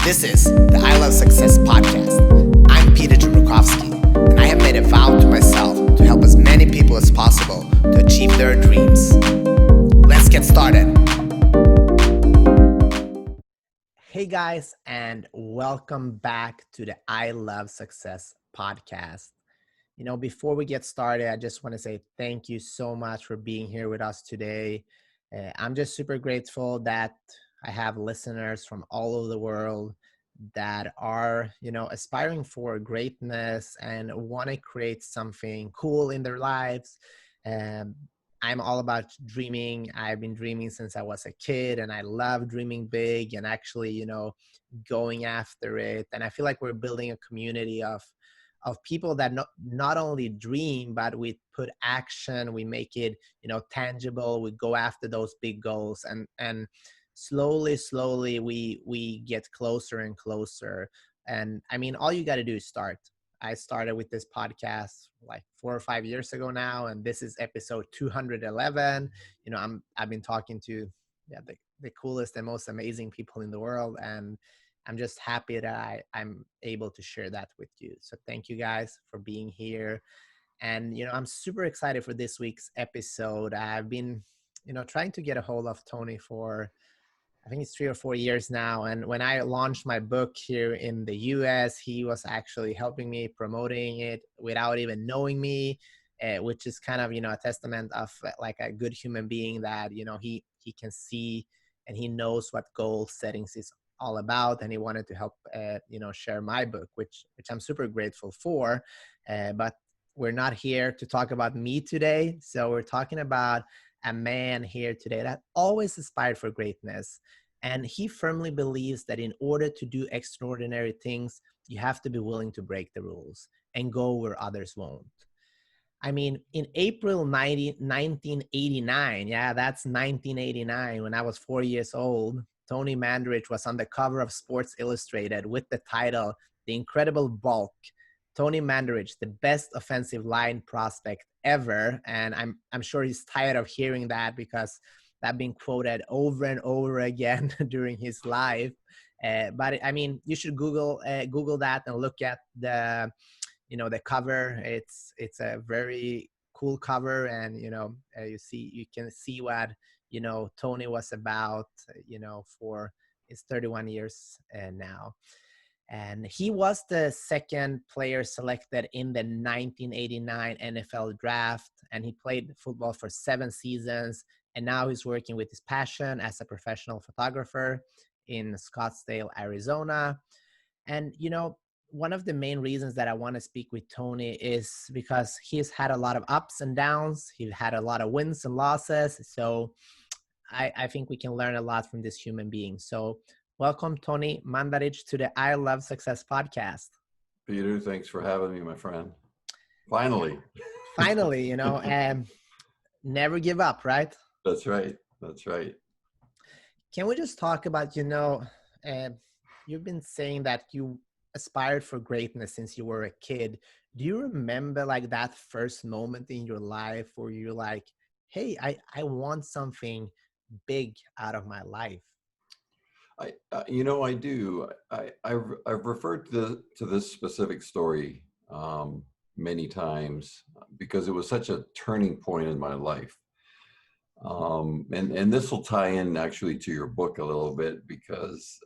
This is the I Love Success podcast. I'm Peter Jabrukovsky, and I have made a vow to myself to help as many people as possible to achieve their dreams. Let's get started. Hey guys, and welcome back to the I Love Success podcast. Before we get started, I just want to say thank you so much for being here with us today. I'm just super grateful that I have listeners from all over the world that are, aspiring for greatness and want to create something cool in their lives. Um, I'm all about dreaming. I've been dreaming since I was a kid, and I love dreaming big and actually, going after it. And I feel like we're building a community of people that not only dream, but we put action, we make it, tangible, we go after those big goals, and slowly we get closer and closer. And I mean, all you got to do is start. I started with this podcast like 4 or 5 years ago now, and this is episode 211. I've been talking to the coolest and most amazing people in the world, and I'm just happy that I'm able to share that with you. So thank you guys for being here. And, I'm super excited for this week's episode. I've been, trying to get a hold of Tony for, I think it's 3 or 4 years now. And when I launched my book here in the US, he was actually helping me promoting it without even knowing me, which is kind of, a testament of like a good human being that, he can see and he knows what goal settings is all about, and he wanted to help share my book, which I'm super grateful for. But we're not here to talk about me today. So we're talking about a man here today that always aspired for greatness, and he firmly believes that in order to do extraordinary things, you have to be willing to break the rules and go where others won't. I mean, in April 1989, yeah, that's 1989, when I was 4 years old, Tony Mandarich was on the cover of Sports Illustrated with the title, The Incredible Bulk. Tony Mandarich, the best offensive line prospect ever. And I'm sure he's tired of hearing that, because that's been quoted over and over again during his life. But I mean, you should Google that and look at the cover. It's a very cool cover, and you can see what Tony was about for his 31 years now. And he was the second player selected in the 1989 NFL draft, and he played football for 7 seasons, and now he's working with his passion as a professional photographer in Scottsdale, Arizona. And one of the main reasons that I want to speak with Tony is because he's had a lot of ups and downs. He's had a lot of wins and losses. So I think we can learn a lot from this human being. So welcome, Tony Mandarich, to the I Love Success podcast. Peter, thanks for having me, my friend. Finally. Finally, never give up, right? That's right. That's right. Can we just talk about, you've been saying that you aspired for greatness since you were a kid. Do you remember like that first moment in your life where you're like, hey, I want something big out of my life? I do. I've referred to this specific story many times because it was such a turning point in my life. And this will tie in actually to your book a little bit, because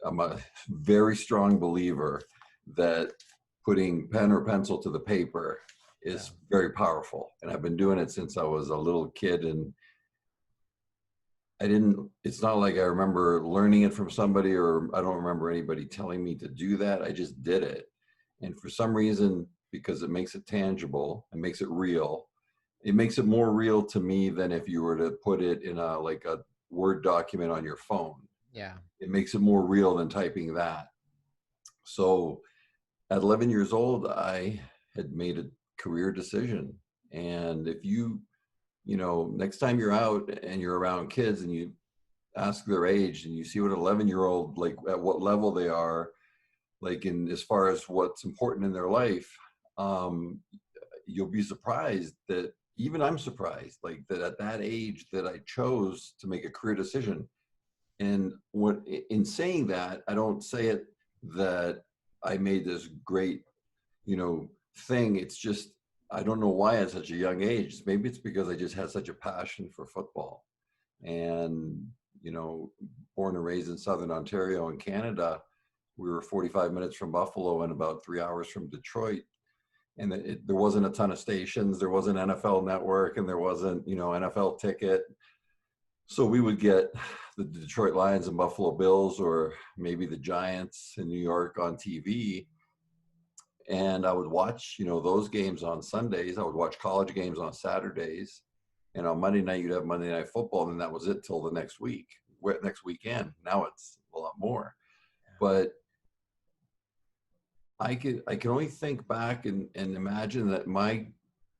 I'm a very strong believer that putting pen or pencil to the paper is very powerful. And I've been doing it since I was a little kid, and it's not like I remember learning it from somebody, or I don't remember anybody telling me to do that. I just did it. And for some reason, because it makes it tangible and makes it real, it makes it more real to me than if you were to put it in a Word document on your phone. Yeah. It makes it more real than typing that. So at 11 years old, I had made a career decision. And if next time you're out and you're around kids and you ask their age and you see what an 11-year-old, like at what level they are, like in as far as what's important in their life, you'll be surprised that even I'm surprised, like that at that age that I chose to make a career decision. And in saying that, I don't say it that I made this great, thing. It's just, I don't know why at such a young age. Maybe it's because I just had such a passion for football. And, you know, born and raised in Southern Ontario in Canada, we were 45 minutes from Buffalo and about 3 hours from Detroit. And there wasn't a ton of stations. There wasn't NFL Network, and there wasn't, NFL Ticket. So we would get the Detroit Lions and Buffalo Bills, or maybe the Giants in New York on TV. And I would watch, those games on Sundays. I would watch college games on Saturdays. And on Monday night, you'd have Monday Night Football, and then that was it till the next week, next weekend. Now it's a lot more. But I can only think back and imagine that my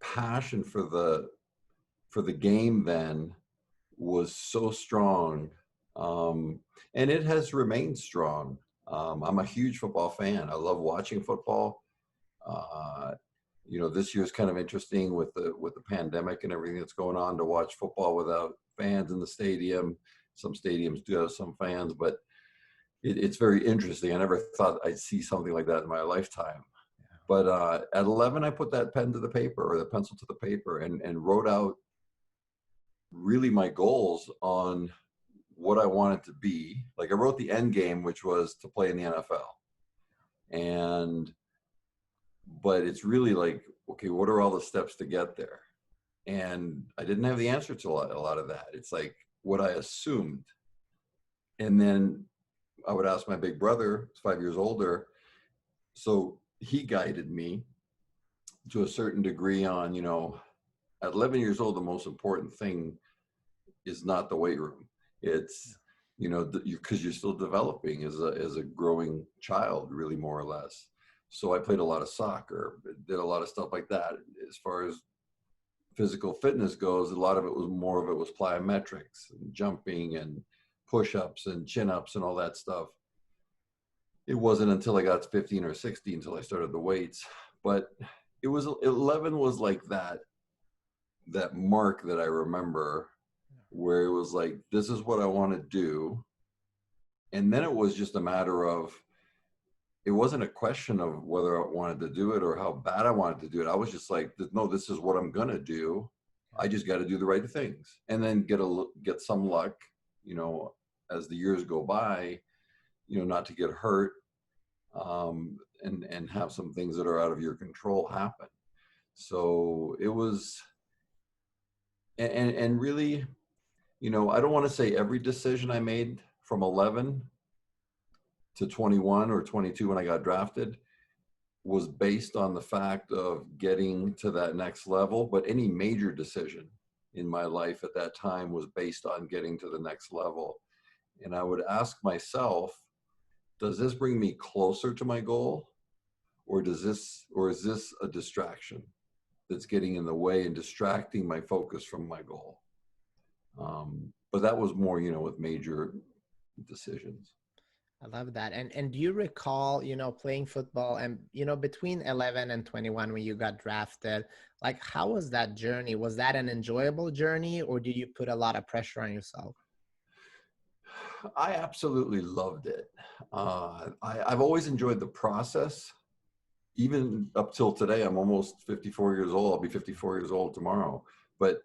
passion for the game then was so strong, and it has remained strong. I'm a huge football fan. I love watching football. Uh, this year's kind of interesting with the pandemic and everything that's going on, to watch football without fans in the stadium. Some stadiums do have some fans, but it's very interesting. I never thought I'd see something like that in my lifetime. But at 11, I put that pen to the paper, or the pencil to the paper, and wrote out really my goals on what I wanted to be. Like, I wrote the end game, which was to play in the NFL. But it's really like, okay, what are all the steps to get there? And I didn't have the answer to a lot of that. It's like what I assumed. And then I would ask my big brother, who's 5 years older. So he guided me to a certain degree on, at 11 years old, the most important thing is not the weight room. It's, because you're still developing as a growing child, really, more or less. So I played a lot of soccer, did a lot of stuff like that. As far as physical fitness goes, a lot of it was plyometrics and jumping and push-ups and chin-ups and all that stuff. It wasn't until I got to 15 or 16 until I started the weights. But 11 was like that mark that I remember, where it was like, this is what I want to do. And then it was just a matter of, it wasn't a question of whether I wanted to do it or how bad I wanted to do it. I was just like, no, this is what I'm going to do. I just got to do the right things, and then get some luck, as the years go by, not to get hurt, and have some things that are out of your control happen. So it was, and really, I don't want to say every decision I made from 11 to 21 or 22 when I got drafted was based on the fact of getting to that next level, but any major decision in my life at that time was based on getting to the next level. And I would ask myself, does this bring me closer to my goal, or is this a distraction that's getting in the way and distracting my focus from my goal? But that was more, with major decisions. I love that. And do you recall, playing football and, between 11 and 21 when you got drafted, like, how was that journey? Was that an enjoyable journey, or did you put a lot of pressure on yourself? I absolutely loved it. I've always enjoyed the process, even up till today. I'm almost 54 years old. I'll be 54 years old tomorrow. But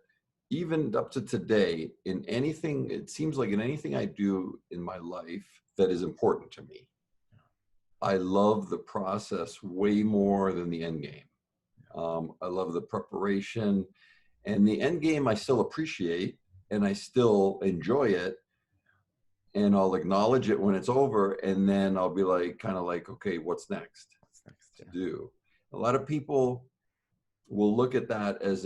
even up to today, it seems like in anything I do in my life that is important to me, I love the process way more than the end game. I love the preparation, and the end game I still appreciate, and I still enjoy it, and I'll acknowledge it when it's over, and then I'll be like, kind of like, okay, what's next to do? A lot of people will look at that as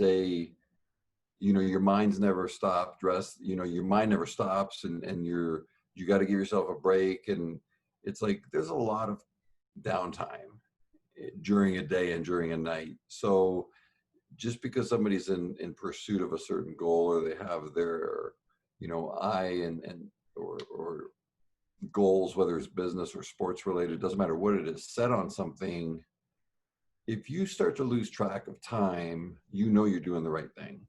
your mind's never stopped, your mind never stops, and you got to give yourself a break. And it's like, there's a lot of downtime during a day and during a night. So just because somebody's in pursuit of a certain goal, or they have their, eye or goals, whether it's business or sports related, doesn't matter what it is, set on something, if you start to lose track of time, you're doing the right thing.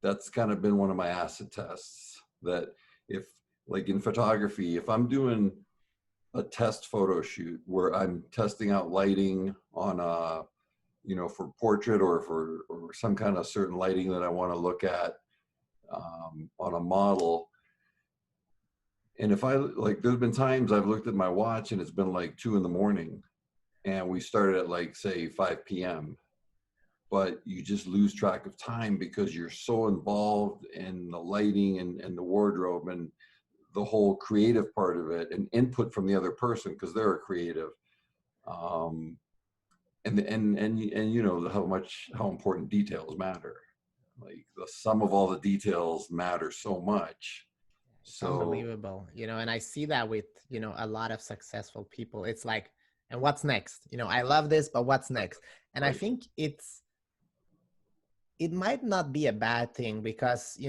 That's kind of been one of my acid tests, that if Like in photography, if I'm doing a test photo shoot where I'm testing out lighting on a, for portrait or some kind of certain lighting that I want to look at on a model. And if I like, there's been times I've looked at my watch and it's been like 2 a.m. and we started at like, say, 5 p.m. But you just lose track of time because you're so involved in the lighting and the wardrobe and the whole creative part of it and input from the other person because they're a creative. Um, and how important details matter. Like the sum of all the details matter so much. It's So unbelievable, and I see that with, a lot of successful people. It's like, and what's next? I love this, but what's next? And I right, think it might not be a bad thing because,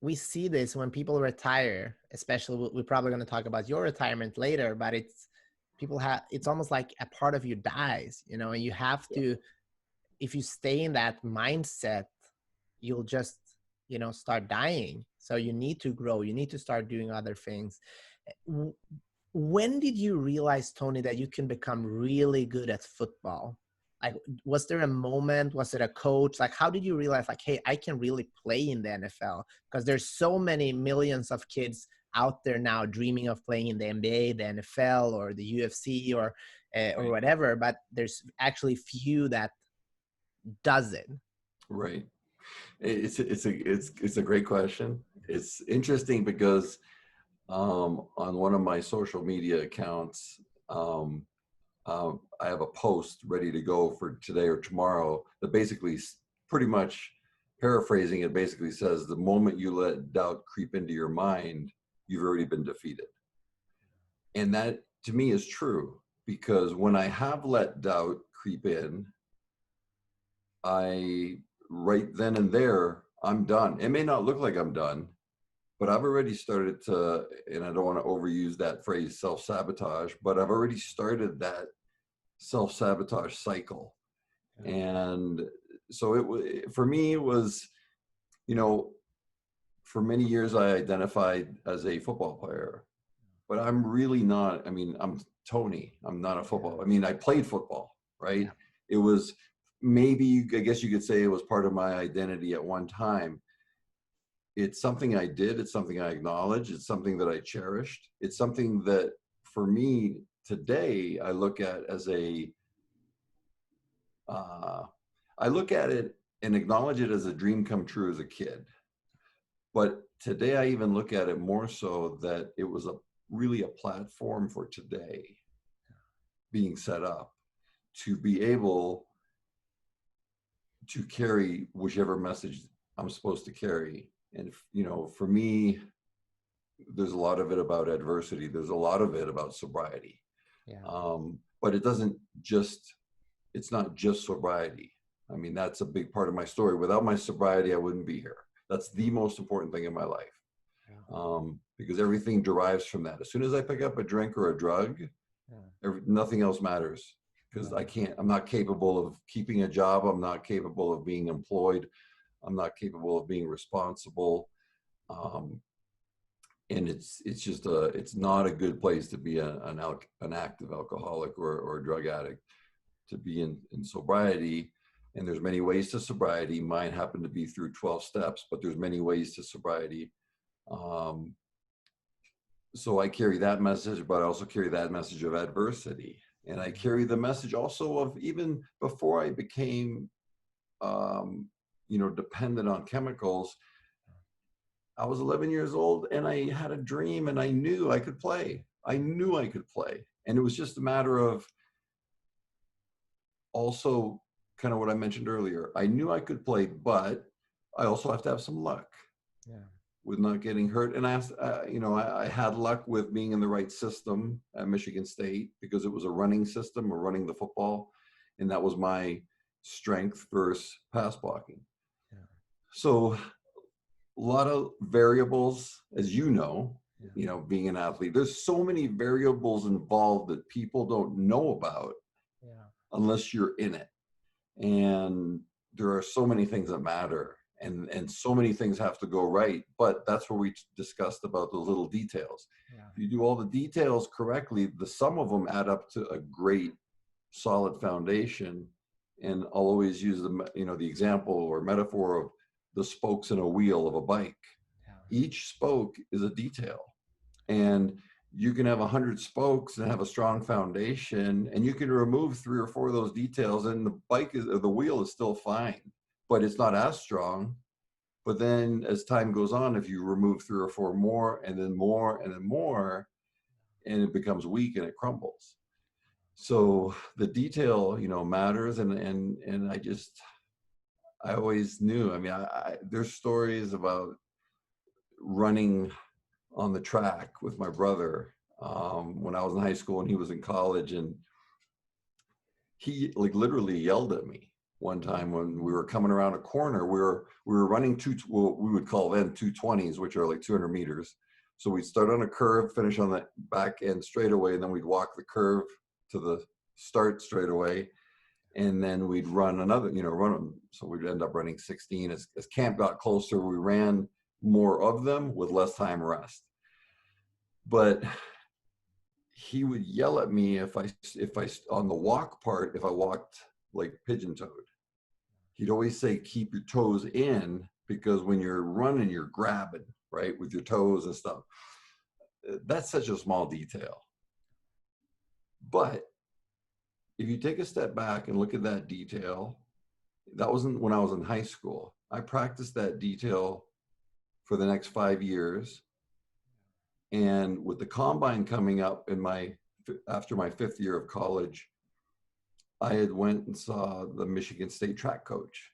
we see this when people retire, especially we're probably going to talk about your retirement later, but it's almost like a part of you dies, and you have yeah, to, if you stay in that mindset, you'll just, start dying. So you need to grow, you need to start doing other things. When did you realize, Tony, that you can become really good at football? Like, was there a moment? Was it a coach? Like, how did you realize, like, hey, I can really play in the NFL? Because there's so many millions of kids out there now dreaming of playing in the NBA, the NFL, or the UFC, or right, whatever. But there's actually few that does it. right. It's a great question. It's interesting because on one of my social media accounts, um, I have a post ready to go for today or tomorrow that basically, pretty much paraphrasing it, basically says the moment you let doubt creep into your mind, you've already been defeated. And that to me is true because when I have let doubt creep in, I right then and there, I'm done. It may not look like I'm done, but I've already started to, and I don't want to overuse that phrase self sabotage, but I've already started that self sabotage cycle. Yeah. And so for me, it was, you know, for many years I identified as a football player, but I'm really not. I mean, I'm Tony. I'm not a football. I mean, I played football, right? Yeah. It was maybe, I guess you could say it was part of my identity at one time. It's something I did. It's something I acknowledge. It's something that I cherished. It's something that for me today, I look at as uh, I look at it and acknowledge it as a dream come true as a kid. But today I even look at it more so that it was really a platform for today being set up to be able to carry whichever message I'm supposed to carry. And, for me, there's a lot of it about adversity. There's a lot of it about sobriety. Yeah. But it's not just sobriety. I mean, that's a big part of my story. Without my sobriety, I wouldn't be here. That's the most important thing in my life. Yeah. Because everything derives from that. As soon as I pick up a drink or a drug, Yeah. nothing else matters because Yeah. I'm not capable of keeping a job. I'm not capable of being employed. I'm not capable of being responsible. Um, and it's not a good place to be an active alcoholic or a drug addict, to be in sobriety. And there's many ways to sobriety. Mine happened to be through 12 steps, but there's many ways to sobriety. Um, so I carry that message, but I also carry that message of adversity. And I carry the message also of even before I became, dependent on chemicals. I was 11 years old and I had a dream and I knew I could play. I knew I could play. And it was just a matter of also kind of what I mentioned earlier. I knew I could play, but I also have to have some luck Yeah. with not getting hurt. And I had luck with being in the right system at Michigan State because it was a running system or running the football. And that was my strength versus pass blocking. Yeah. So a lot of variables, as Yeah. being an athlete, there's so many variables involved that people don't know about Yeah. unless you're in it. And there are so many things that matter. and so many things have to go right. But that's where we discussed about those little details. Yeah. If you do all the details correctly, the sum of them add up to a great solid foundation. And I'll always use the example or metaphor of the spokes in a wheel of a bike. Yeah. Each spoke is a detail, and you can have 100 spokes and have a strong foundation, and you can remove 3 or 4 of those details, and the wheel is still fine, but it's not as strong. But then as time goes on, if you remove 3 or 4 more, and then more, and then more, and it becomes weak and it crumbles. So the detail, matters. And I always knew, I mean, there's stories about running on the track with my brother when I was in high school and he was in college, and he like literally yelled at me one time when we were coming around a corner. We were running what we would call then 220s, which are like 200 meters. So we'd start on a curve, finish on the back end straightaway, and then we'd walk the curve to the start straightaway, and then we'd run another, run them. So we'd end up running 16. As camp got closer, we ran more of them with less time rest. But he would yell at me if I on the walk part, if I walked like pigeon-toed. He'd always say, keep your toes in, because when you're running, you're grabbing, right, with your toes and stuff. That's such a small detail. But if you take a step back and look at that detail, that wasn't when I was in high school. I practiced that detail for the next 5 years. And with the combine coming up after my 5th year of college, I had went and saw the Michigan State track coach,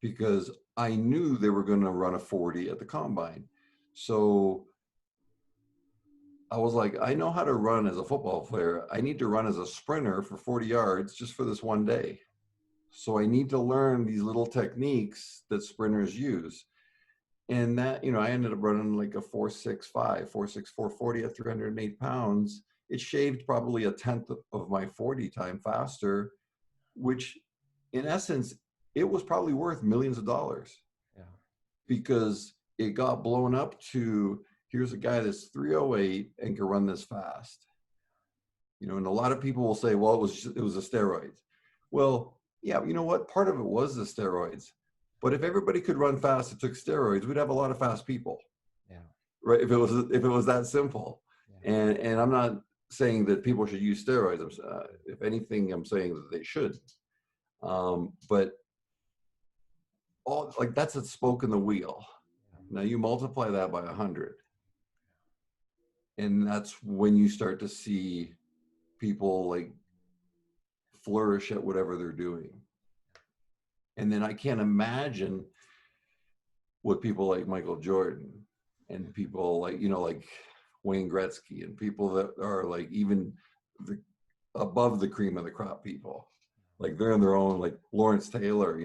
because I knew they were going to run a 40 at the combine. So I was like, I know how to run as a football player. I need to run as a sprinter for 40 yards just for this one day. So I need to learn these little techniques that sprinters use. And that, I ended up running like a 4.65, 4.40 at 308 pounds. It shaved probably a tenth of my 40 time faster, which in essence, it was probably worth millions of dollars. Yeah. Because it got blown up to, here's a guy that's 308 and can run this fast. And a lot of people will say, well, it was the steroids. Well, yeah, you know what? Part of it was the steroids. But if everybody could run fast and took steroids, we'd have a lot of fast people. Yeah. Right? If it was that simple. Yeah. And I'm not saying that people should use steroids. If anything, I'm saying that they should. But that's a spoke in the wheel. Now you multiply that by 100. And that's when you start to see people like flourish at whatever they're doing. And then I can't imagine what people like Michael Jordan and people like, like Wayne Gretzky and people that are like even above the cream of the crop people. Like they're in their own, like Lawrence Taylor,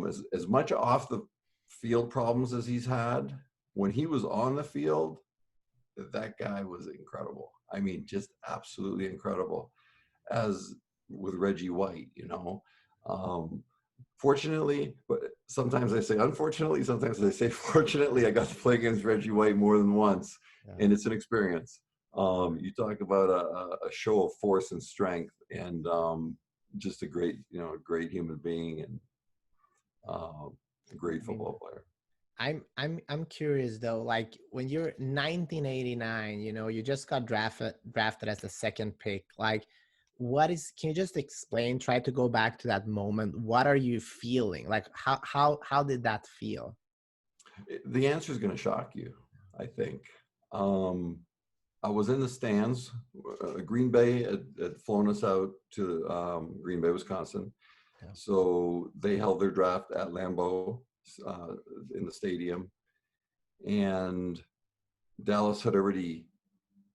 as much off the field problems as he's had, when he was on the field, that guy was incredible. I mean, just absolutely incredible. As with Reggie White, fortunately, but sometimes I say unfortunately, sometimes I say fortunately, I got to play against Reggie White more than once, and it's an experience. You talk about a show of force and strength, and just a great, great human being, and a great football player. I'm curious though, like when you're 1989, you just got drafted as the second pick. Like, can you just explain, try to go back to that moment? What are you feeling? Like how did that feel? The answer is going to shock you, I think. I was in the stands. Green Bay had flown us out to Green Bay, Wisconsin. Yeah. So they held their draft at Lambeau in the stadium. And Dallas had already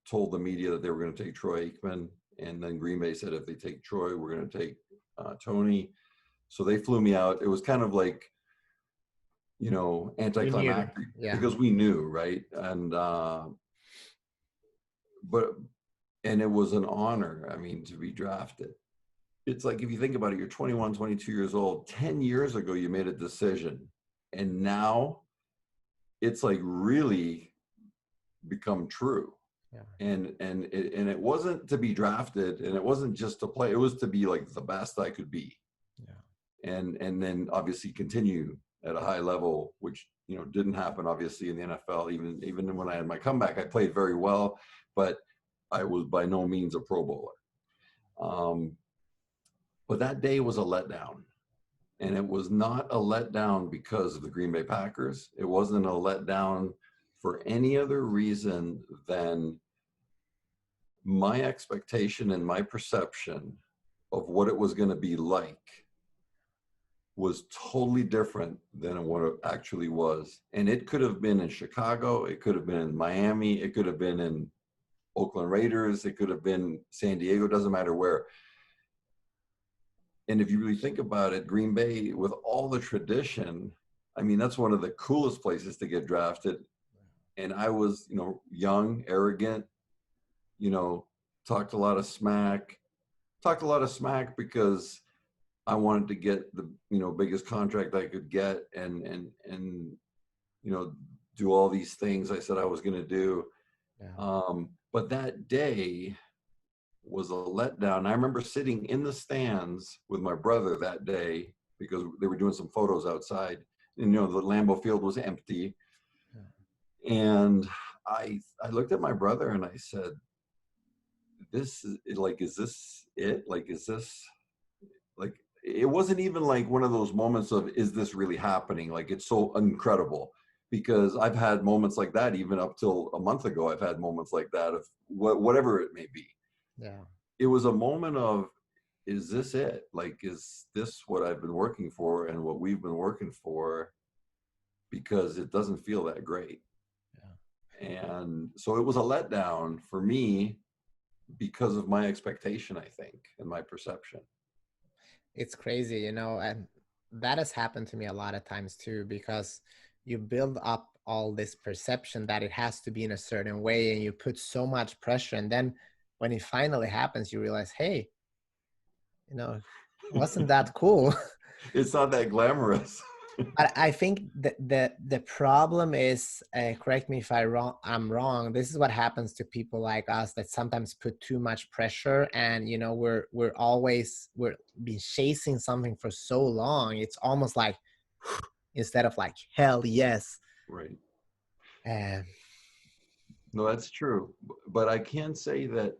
told the media that they were going to take Troy Aikman. And then Green Bay said, if they take Troy, we're going to take Tony. So they flew me out. It was kind of like, anticlimactic, because we knew, right? And and it was an honor, I mean, to be drafted. it's like, if you think about it, you're 21, 22 years old. 10 years ago, you made a decision. And now it's like really become true. Yeah. And it wasn't to be drafted, and it wasn't just to play. It was to be like the best I could be. Yeah. And then obviously continue at a high level, which, didn't happen obviously in the NFL. Even when I had my comeback, I played very well, but I was by no means a Pro Bowler. But that day was a letdown. And it was not a letdown because of the Green Bay Packers. It wasn't a letdown for any other reason than my expectation and my perception of what it was going to be like was totally different than what it actually was. And it could have been in Chicago. It could have been in Miami. It could have been in Oakland Raiders. It could have been San Diego. Doesn't matter where. And if you really think about it, Green Bay, with all the tradition, I mean, that's one of the coolest places to get drafted. And I was, young, arrogant, talked a lot of smack because I wanted to get the, biggest contract I could get and do all these things I said I was going to do. Yeah. But that day was a letdown. I remember sitting in the stands with my brother that day because they were doing some photos outside, and the Lambeau Field was empty. Yeah. And I looked at my brother and I said, "This is like, is this it? Like, is this like?" It wasn't even like one of those moments of, "Is this really happening?" Like, it's so incredible, because I've had moments like that even up till a month ago. I've had moments like that of whatever it may be. Yeah. It was a moment of, is this it? Like, is this what I've been working for and what we've been working for? Because it doesn't feel that great. Yeah. And so it was a letdown for me because of my expectation, I think, and my perception. It's crazy, and that has happened to me a lot of times too, because you build up all this perception that it has to be in a certain way, and you put so much pressure, and then when it finally happens, you realize, hey, wasn't that cool? It's not that glamorous. I think the problem is, correct me if I'm wrong. This is what happens to people like us that sometimes put too much pressure, and we're been chasing something for so long. It's almost like instead of like hell yes. Right. Uh, No, that's true. But I can say that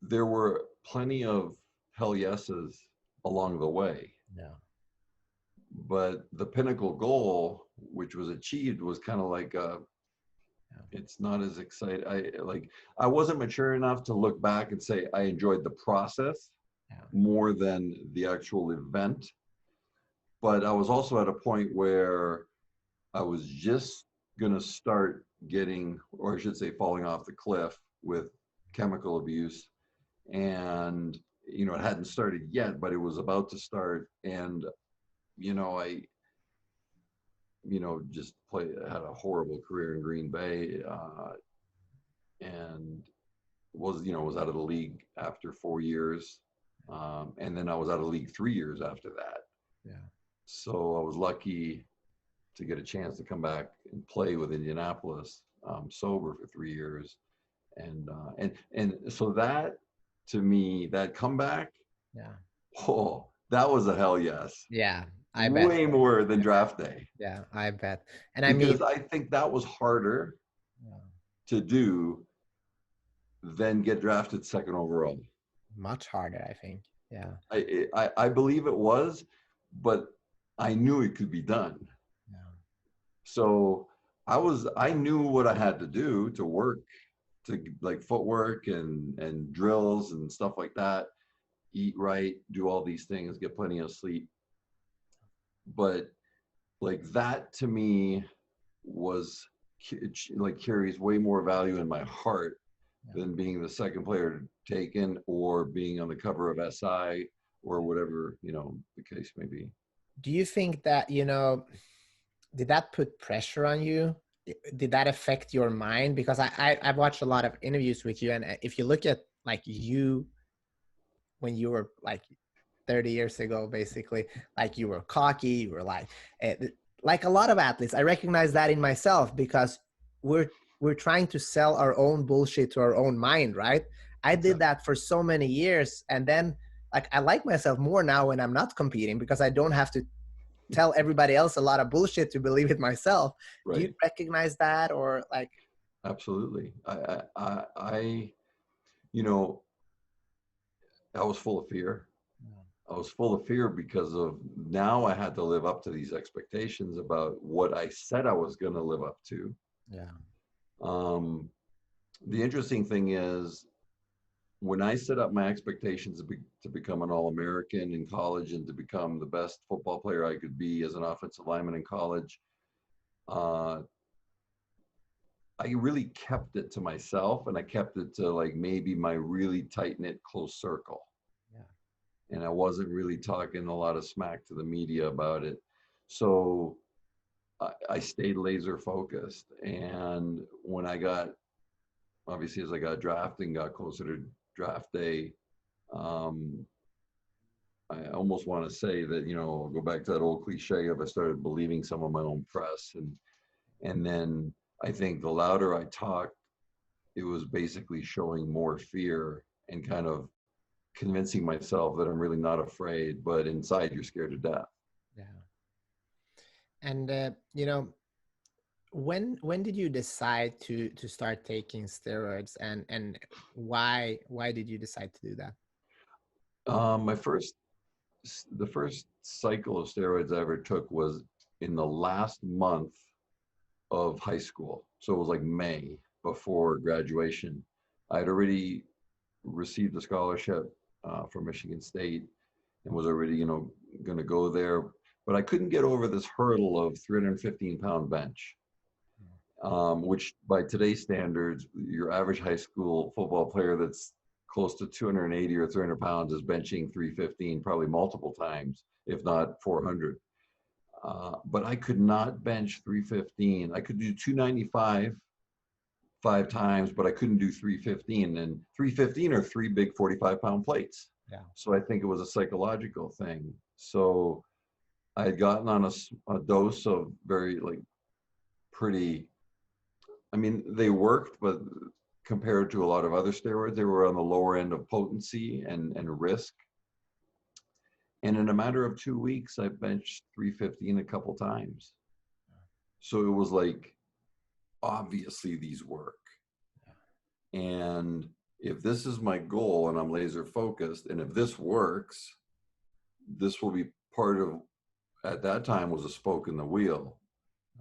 there were plenty of hell yeses along the way. yeah. But the pinnacle goal, which was achieved, was kind of like, it's not as exciting. I wasn't mature enough to look back and say I enjoyed the process more than the actual event. But I was also at a point where I was just going to start getting, or I should say, falling off the cliff with chemical abuse. And, it hadn't started yet, but it was about to start. And, I just had a horrible career in Green Bay, and was out of the league after 4 years. And then I was out of the league 3 years after that. Yeah. So I was lucky to get a chance to come back and play with Indianapolis, sober for 3 years. And so that, to me, that comeback, Yeah. oh, that was a hell yes. Yeah. I bet. Way more than draft day. Yeah, I bet. And because I think that was harder to do than get drafted second overall. Much harder, I think. Yeah. I believe it was, but I knew it could be done. Yeah. So I knew what I had to do to work, to like footwork and drills and stuff like that, eat right, do all these things, get plenty of sleep. But like that to me was like carries way more value in my heart than being the second player taken or being on the cover of SI or whatever, the case may be. Do you think that, did that put pressure on you? Did that affect your mind? Because I've watched a lot of interviews with you, and if you look at like you when you were like 30 years ago, basically, like you were cocky, you were eh, like a lot of athletes. I recognize that in myself because we're trying to sell our own bullshit to our own mind, right? I did Exactly. that for so many years, and then like I like myself more now when I'm not competing because I don't have to tell everybody else a lot of bullshit to believe it myself. Do you Right. recognize that, or like? Absolutely. You know, I was full of fear. I was full of fear because of now I had to live up to these expectations about what I said I was going to live up to. Yeah. Um, the interesting thing is when I set up my expectations to become an All-American in college and to become the best football player I could be as an offensive lineman in college, uh, I really kept it to myself, and I kept it to like maybe my really tight-knit close circle. Yeah. And I wasn't really talking a lot of smack to the media about it. So I stayed laser focused. And when I got, obviously, as I got drafted and got closer to draft day, um, I almost want to say that, I'll go back to that old cliche of I started believing some of my own press. And then I think the louder I talked, it was basically showing more fear and kind of convincing myself that I'm really not afraid, but inside you're scared to death. Yeah. And when did you decide to start taking steroids, and why did you decide to do that? My first, the first cycle of steroids I ever took was in the last month of high school. So it was like May before graduation. I'd already received a scholarship from Michigan State and was already, going to go there. But I couldn't get over this hurdle of 315-pound bench, which by today's standards, your average high school football player that's close to 280 or 300 pounds is benching 315 probably multiple times, if not 400. But I could not bench 315. I could do 295 5 times, but I couldn't do 315. And 315 are three big 45-pound plates. Yeah. So I think it was a psychological thing. So I had gotten on a dose of very like pretty, I mean, they worked, but compared to a lot of other steroids, they were on the lower end of potency and risk. And in a matter of 2 weeks, I benched 315 a couple times. So it was like, obviously these work. And if this is my goal and I'm laser focused, and if this works, this will be part of, at that time was a spoke in the wheel,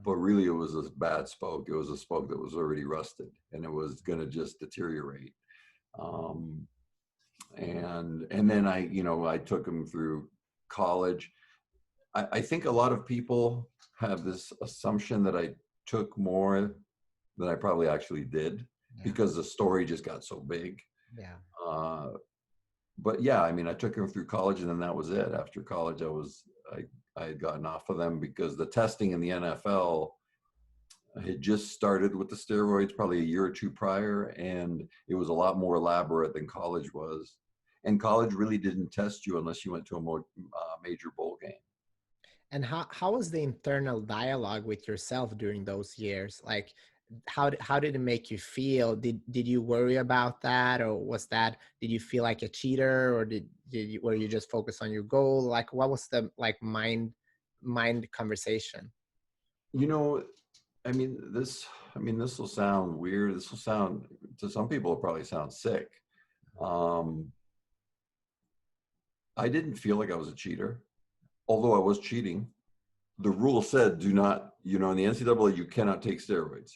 but really it was a bad spoke. It was a spoke that was already rusted and it was going to just deteriorate. Um, and then I took them through college. I think a lot of people have this assumption that I took more than I probably actually did Yeah. because the story just got so big. Yeah. Uh, but yeah, I mean, I took them through college, and then that was it. After college, I had gotten off of them because the testing in the NFL had just started with the steroids probably a year or two prior, and it was a lot more elaborate than college was. And college really didn't test you unless you went to a more major bowl game. And how was the internal dialogue with yourself during those years? Like, how did it make you feel? Did you worry about that, or was that, did you feel like a cheater, or were you just focused on your goal? Like, what was the like mind conversation? You know, this will sound weird. This will sound, to some people, it probably sounds sick. Um, I didn't feel like I was a cheater, although I was cheating. The rule said do not, in the NCAA, you cannot take steroids.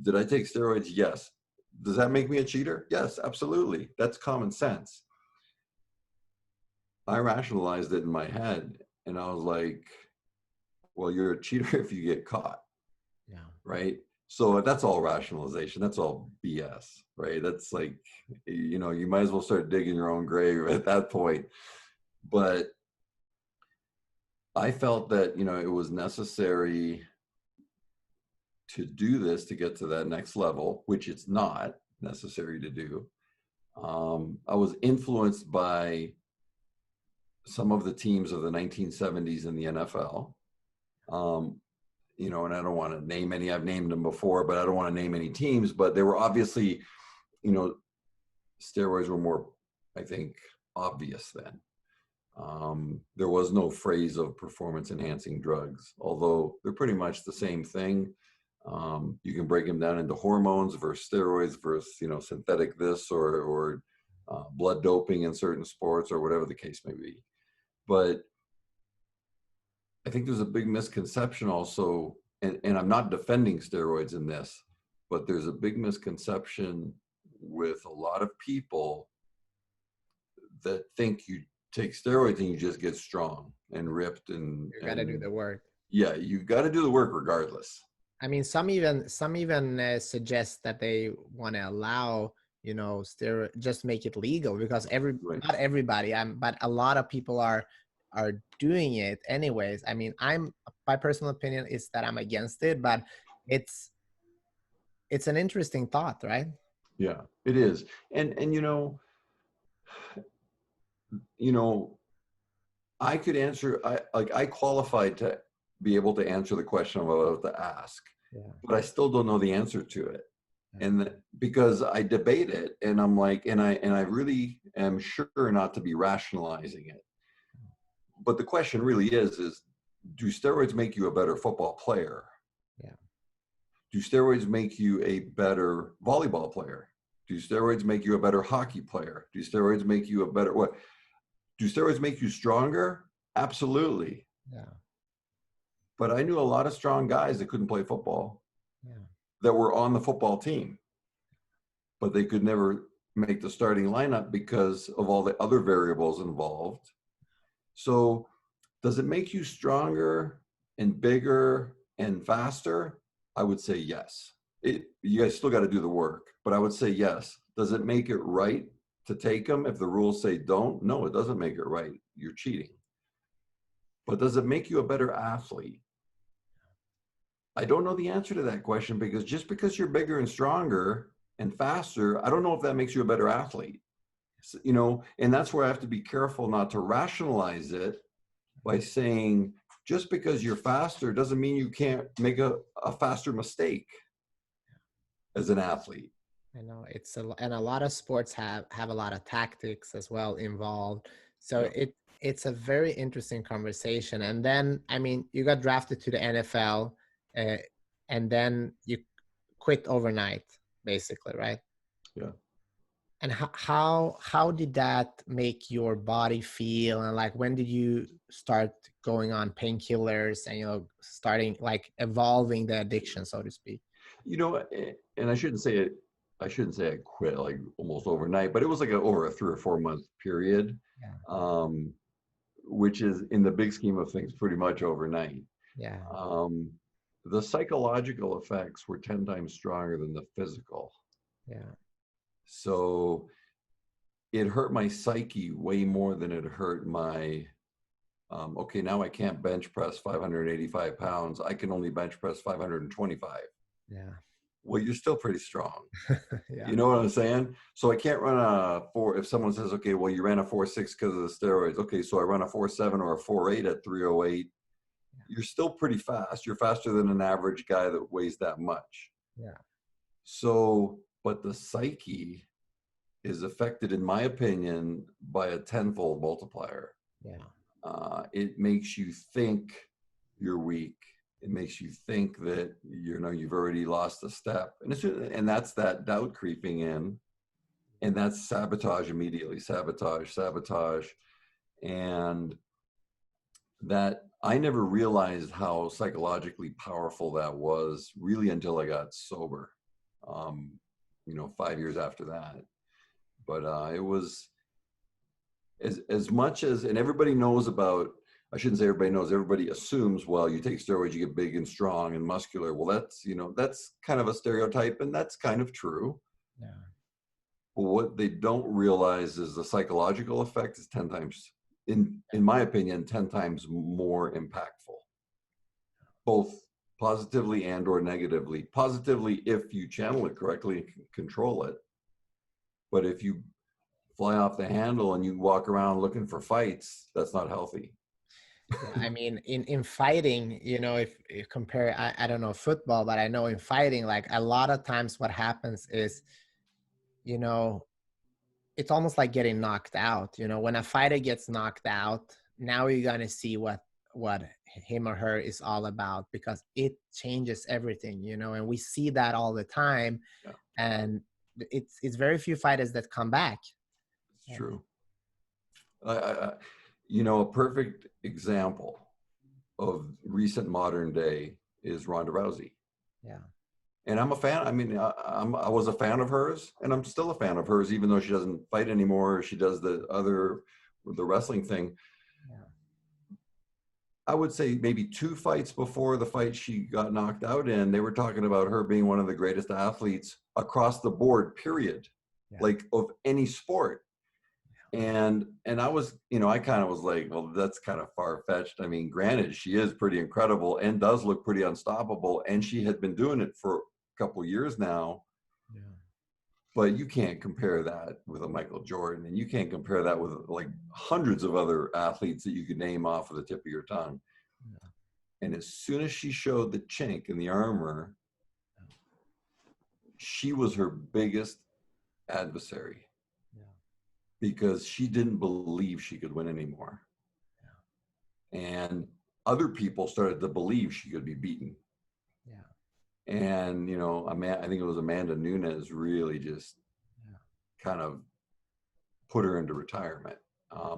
Did I take steroids? Yes. Does that make me a cheater? Yes, absolutely. That's common sense. I rationalized it in my head and I was like, well, you're a cheater if you get caught, Yeah. right? So that's all rationalization. That's all BS, right? That's like, you might as well start digging your own grave at that point. But I felt that, it was necessary to do this to get to that next level, which it's not necessary to do. I was influenced by some of the teams of the 1970s in the NFL. And I don't want to name any, I've named them before, but I don't want to name any teams, but they were obviously, steroids were more, I think, obvious then. There was no phrase of performance enhancing drugs, although they're pretty much the same thing. You can break them down into hormones versus steroids versus, synthetic this or blood doping in certain sports or whatever the case may be. But I think there's a big misconception also, and I'm not defending steroids in this, but there's a big misconception with a lot of people that think you take steroids and you just get strong and ripped You got to do the work. Yeah, you got to do the work regardless. I mean, some even suggest that they want to allow, steroid, just make it legal, because Right. not everybody, but a lot of people are doing it anyways. I mean, my personal opinion is that I'm against it, but it's an interesting thought, right? Yeah, it is. And I could answer, I qualified to be able to answer the question I'm about to ask, Yeah. but I still don't know the answer to it. Yeah. And because I debate it and I'm like, and I really am sure not to be rationalizing it. But the question really is do steroids make you a better football player? Yeah. Do steroids make you a better volleyball player? Do steroids make you a better hockey player? Do steroids make you a better what? Do steroids make you stronger? Absolutely. Yeah. But I knew a lot of strong guys that couldn't play football, Yeah. that were on the football team, but they could never make the starting lineup because of all the other variables involved. So does it make you stronger and bigger and faster? I would say yes. You guys still got to do the work, but I would say yes. Does it make it right to take them if the rules say don't? No, it doesn't make it right. You're cheating. But does it make you a better athlete? I don't know the answer to that question, because just because you're bigger and stronger and faster, I don't know if that makes you a better athlete. And that's where I have to be careful not to rationalize it by saying just because you're faster doesn't mean you can't make a faster mistake as an athlete. I know and a lot of sports have a lot of tactics as well involved. So Yeah. it's a very interesting conversation. And then, I mean, you got drafted to the NFL, uh, and then you quit overnight, basically, right? Yeah. And how did that make your body feel? And like, when did you start going on painkillers and starting like evolving the addiction, so to speak? And I shouldn't say it. I shouldn't say I quit like almost overnight, but it was like over a 3 or 4 month period, Yeah. Which is in the big scheme of things pretty much overnight. Yeah. The psychological effects were 10 times stronger than the physical. Yeah. So it hurt my psyche way more than it hurt my, okay, now I can't bench press 585 pounds. I can only bench press 525. Yeah. Well, you're still pretty strong. Yeah. You know what I'm saying? So I can't run a 4. If someone says, okay, well, you ran a 4.6 because of the steroids. Okay, so I run a 4.7 or a 4.8 at 308. You're still pretty fast. You're faster than an average guy that weighs that much. Yeah. So, but the psyche is affected, in my opinion, by a tenfold multiplier. Yeah. It makes you think you're weak. It makes you think that you've already lost a step, and that's that doubt creeping in, and that's sabotage immediately. Sabotage, and that I never realized how psychologically powerful that was really until I got sober. 5 years after that, but it was as much as, and everybody knows about, I shouldn't say everybody knows, everybody assumes, well, you take steroids, you get big and strong and muscular. Well, that's kind of a stereotype, and that's kind of true. Yeah. But what they don't realize is the psychological effect is 10 times, in my opinion, 10 times more impactful, both positively and or negatively. Positively if you channel it correctly and control it. But if you fly off the handle and you walk around looking for fights, that's not healthy. Yeah, I mean, in fighting, if you compare, I don't know football, but I know in fighting, like a lot of times what happens is, you know, it's almost like getting knocked out. When a fighter gets knocked out, now you're gonna see what him or her is all about, because it changes everything. And we see that all the time, Yeah, and it's very few fighters that come back. it's And true. A perfect example of recent modern day is Ronda Rousey. yeah, And I'm a fan. I mean, I was a fan of hers, and I'm still a fan of hers, even though she doesn't fight anymore. She does the wrestling thing. yeah, I would say maybe 2 fights before the fight she got knocked out in, they were talking about her being one of the greatest athletes across the board, period, yeah, like of any sport. And I was, I kind of was like, well, that's kind of far-fetched. I mean, granted, she is pretty incredible and does look pretty unstoppable, and she had been doing it for a couple years now. yeah, But you can't compare that with a Michael Jordan, and you can't compare that with like hundreds of other athletes that you could name off of the tip of your tongue. yeah, And as soon as she showed the chink in the armor, she was her biggest adversary yeah, because she didn't believe she could win anymore. And other people started to believe she could be beaten. yeah, And, I think it was Amanda Nunes really just yeah. kind of put her into retirement.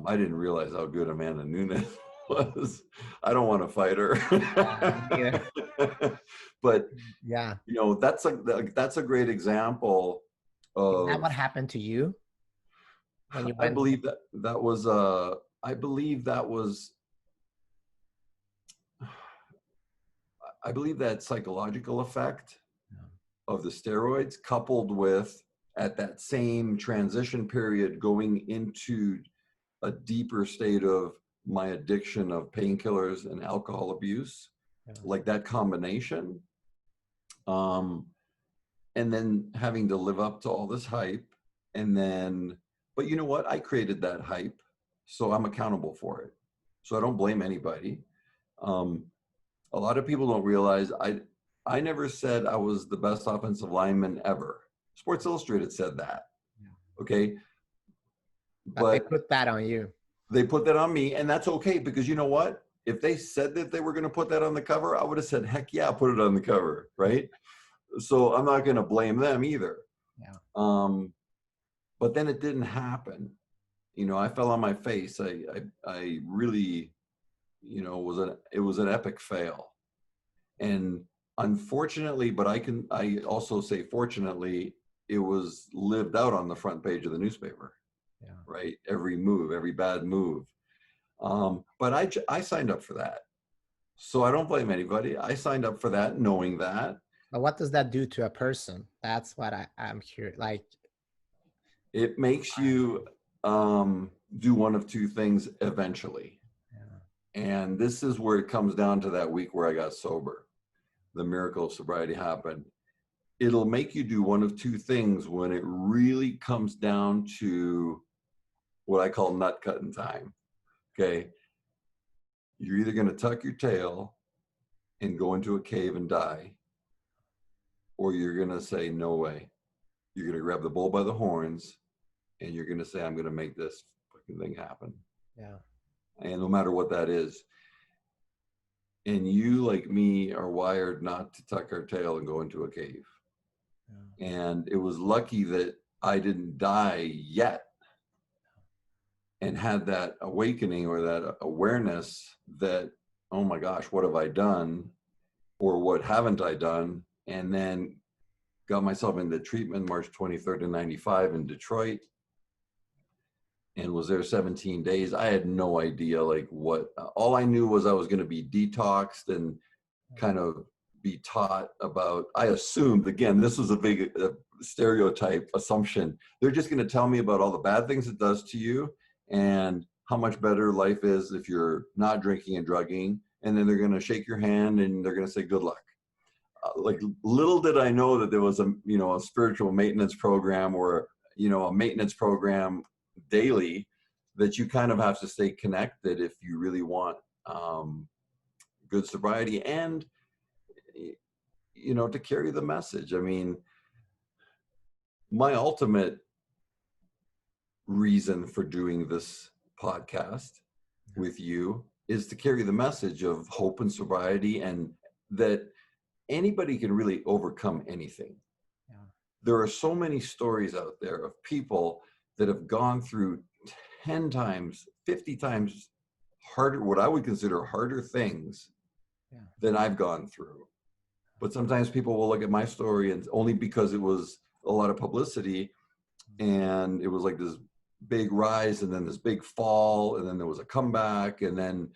I didn't realize how good Amanda Nunes was. I don't want to fight her. Yeah, But, yeah. that's a great example Is that of, what happened to you when you I went? believe that was, I believe that was, I believe that psychological effect Yeah, of the steroids, coupled with at that same transition period going into a deeper state of my addiction of painkillers and alcohol abuse, yeah, like that combination, um, and then having to live up to all this hype, and then, but you know what? I created that hype, so I'm accountable for it. So I don't blame anybody. Um, a lot of people don't realize I never said I was the best offensive lineman ever. Sports Illustrated said that. yeah. Okay. But they But put that on you. they put that on me, and that's okay, because you know what? If they said that they were going to put that on the cover, I would have said, heck yeah, put it on the cover, right? So I'm not going to blame them either. Yeah, But then it didn't happen. I fell on my face. I really, it was an epic fail. And unfortunately, but I also say fortunately, it was lived out on the front page of the newspaper, yeah. right? Every move, every bad move. But I signed up for that. So I don't blame anybody. I signed up for that knowing that. But what does that do to a person? That's what I'm curious. Like, It makes you do one of two things eventually. yeah, And this is where it comes down to that week where I got sober. The miracle of sobriety happened. It'll make you do one of two things when it really comes down to what I call nut cutting time. Okay. You're either going to tuck your tail and go into a cave and die, or you're going to say, no way. You're going to grab the bull by the horns and you're going to say, I'm going to make this fucking thing happen. yeah, And no matter what that is. And you, like me, are wired not to tuck our tail and go into a cave. yeah, And it was lucky that I didn't die yet and had that awakening or that awareness that, oh my gosh, what have I done? Or what haven't I done? And then got myself into treatment March 23rd of 95 in Detroit, and was there 17 days. I had no idea like what, all I knew was I was going to be detoxed and kind of be taught about, I assumed, again, this was a big stereotype assumption. They're just going to tell me about all the bad things it does to you and how much better life is if you're not drinking and drugging. And then they're going to shake your hand and they're going to say, good luck. Like little did I know that there was a spiritual maintenance program or, a maintenance program daily, that you kind of have to stay connected if you really want good sobriety, and to carry the message. I mean, my ultimate reason for doing this podcast with you is to carry the message of hope and sobriety, and that anybody can really overcome anything. Yeah. There are so many stories out there of people that have gone through 10 times, 50 times harder, what I would consider harder things than I've gone through. But sometimes people will look at my story, and only because it was a lot of publicity and it was like this big rise and then this big fall and then there was a comeback, and then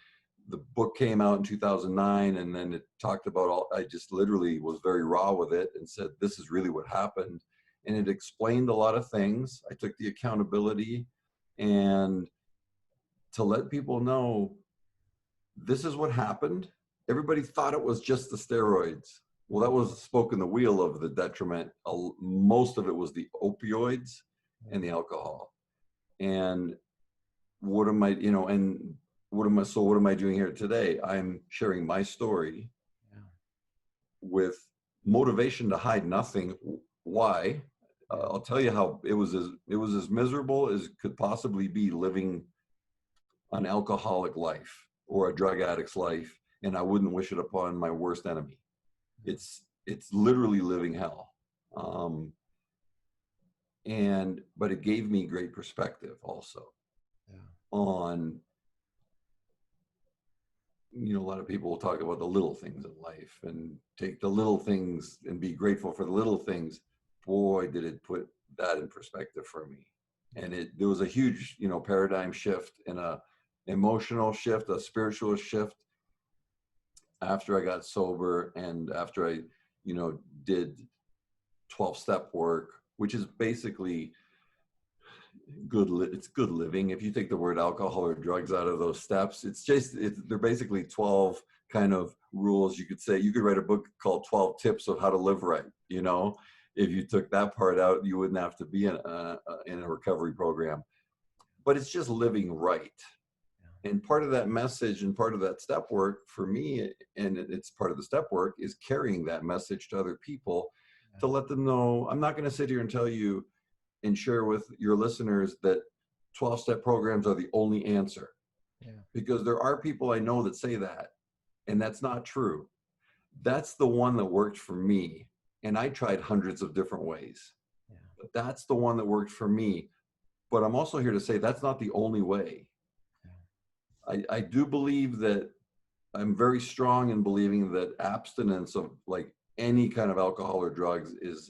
the book came out in 2009, and then it talked about all, I just literally was very raw with it and said, this is really what happened. And it explained a lot of things. I took the accountability, and to let people know this is what happened. Everybody thought it was just the steroids. Well, that was spoke in the wheel of the detriment. Most of it was the opioids and the alcohol. And what am I, and what am I doing here today? I'm sharing my story with motivation to hide nothing. Why? I'll tell you how it was as miserable as could possibly be living an alcoholic life or a drug addict's life, and I wouldn't wish it upon my worst enemy. It's literally living hell. But it gave me great perspective also on, a lot of people will talk about the little things in life and take the little things and be grateful for the little things. Boy, did it put that in perspective for me. And there was a huge, paradigm shift and a emotional shift, a spiritual shift after I got sober, and after I, did 12-step work, which is basically it's good living. If you take the word alcohol or drugs out of those steps, they're basically 12 kind of rules. You could write a book called 12 Tips of How to Live Right. If you took that part out, you wouldn't have to be in a recovery program. But it's just living right. And part of that message and part of that step work for me, and it's part of the step work, is carrying that message to other people to let them know. I'm not going to sit here and tell you and share with your listeners that 12-step programs are the only answer. Because there are people I know that say that, and that's not true. That's the one that worked for me. And I tried hundreds of different ways. But that's the one that worked for me. But I'm also here to say that's not the only way. I do believe that I'm very strong in believing that abstinence of like any kind of alcohol or drugs is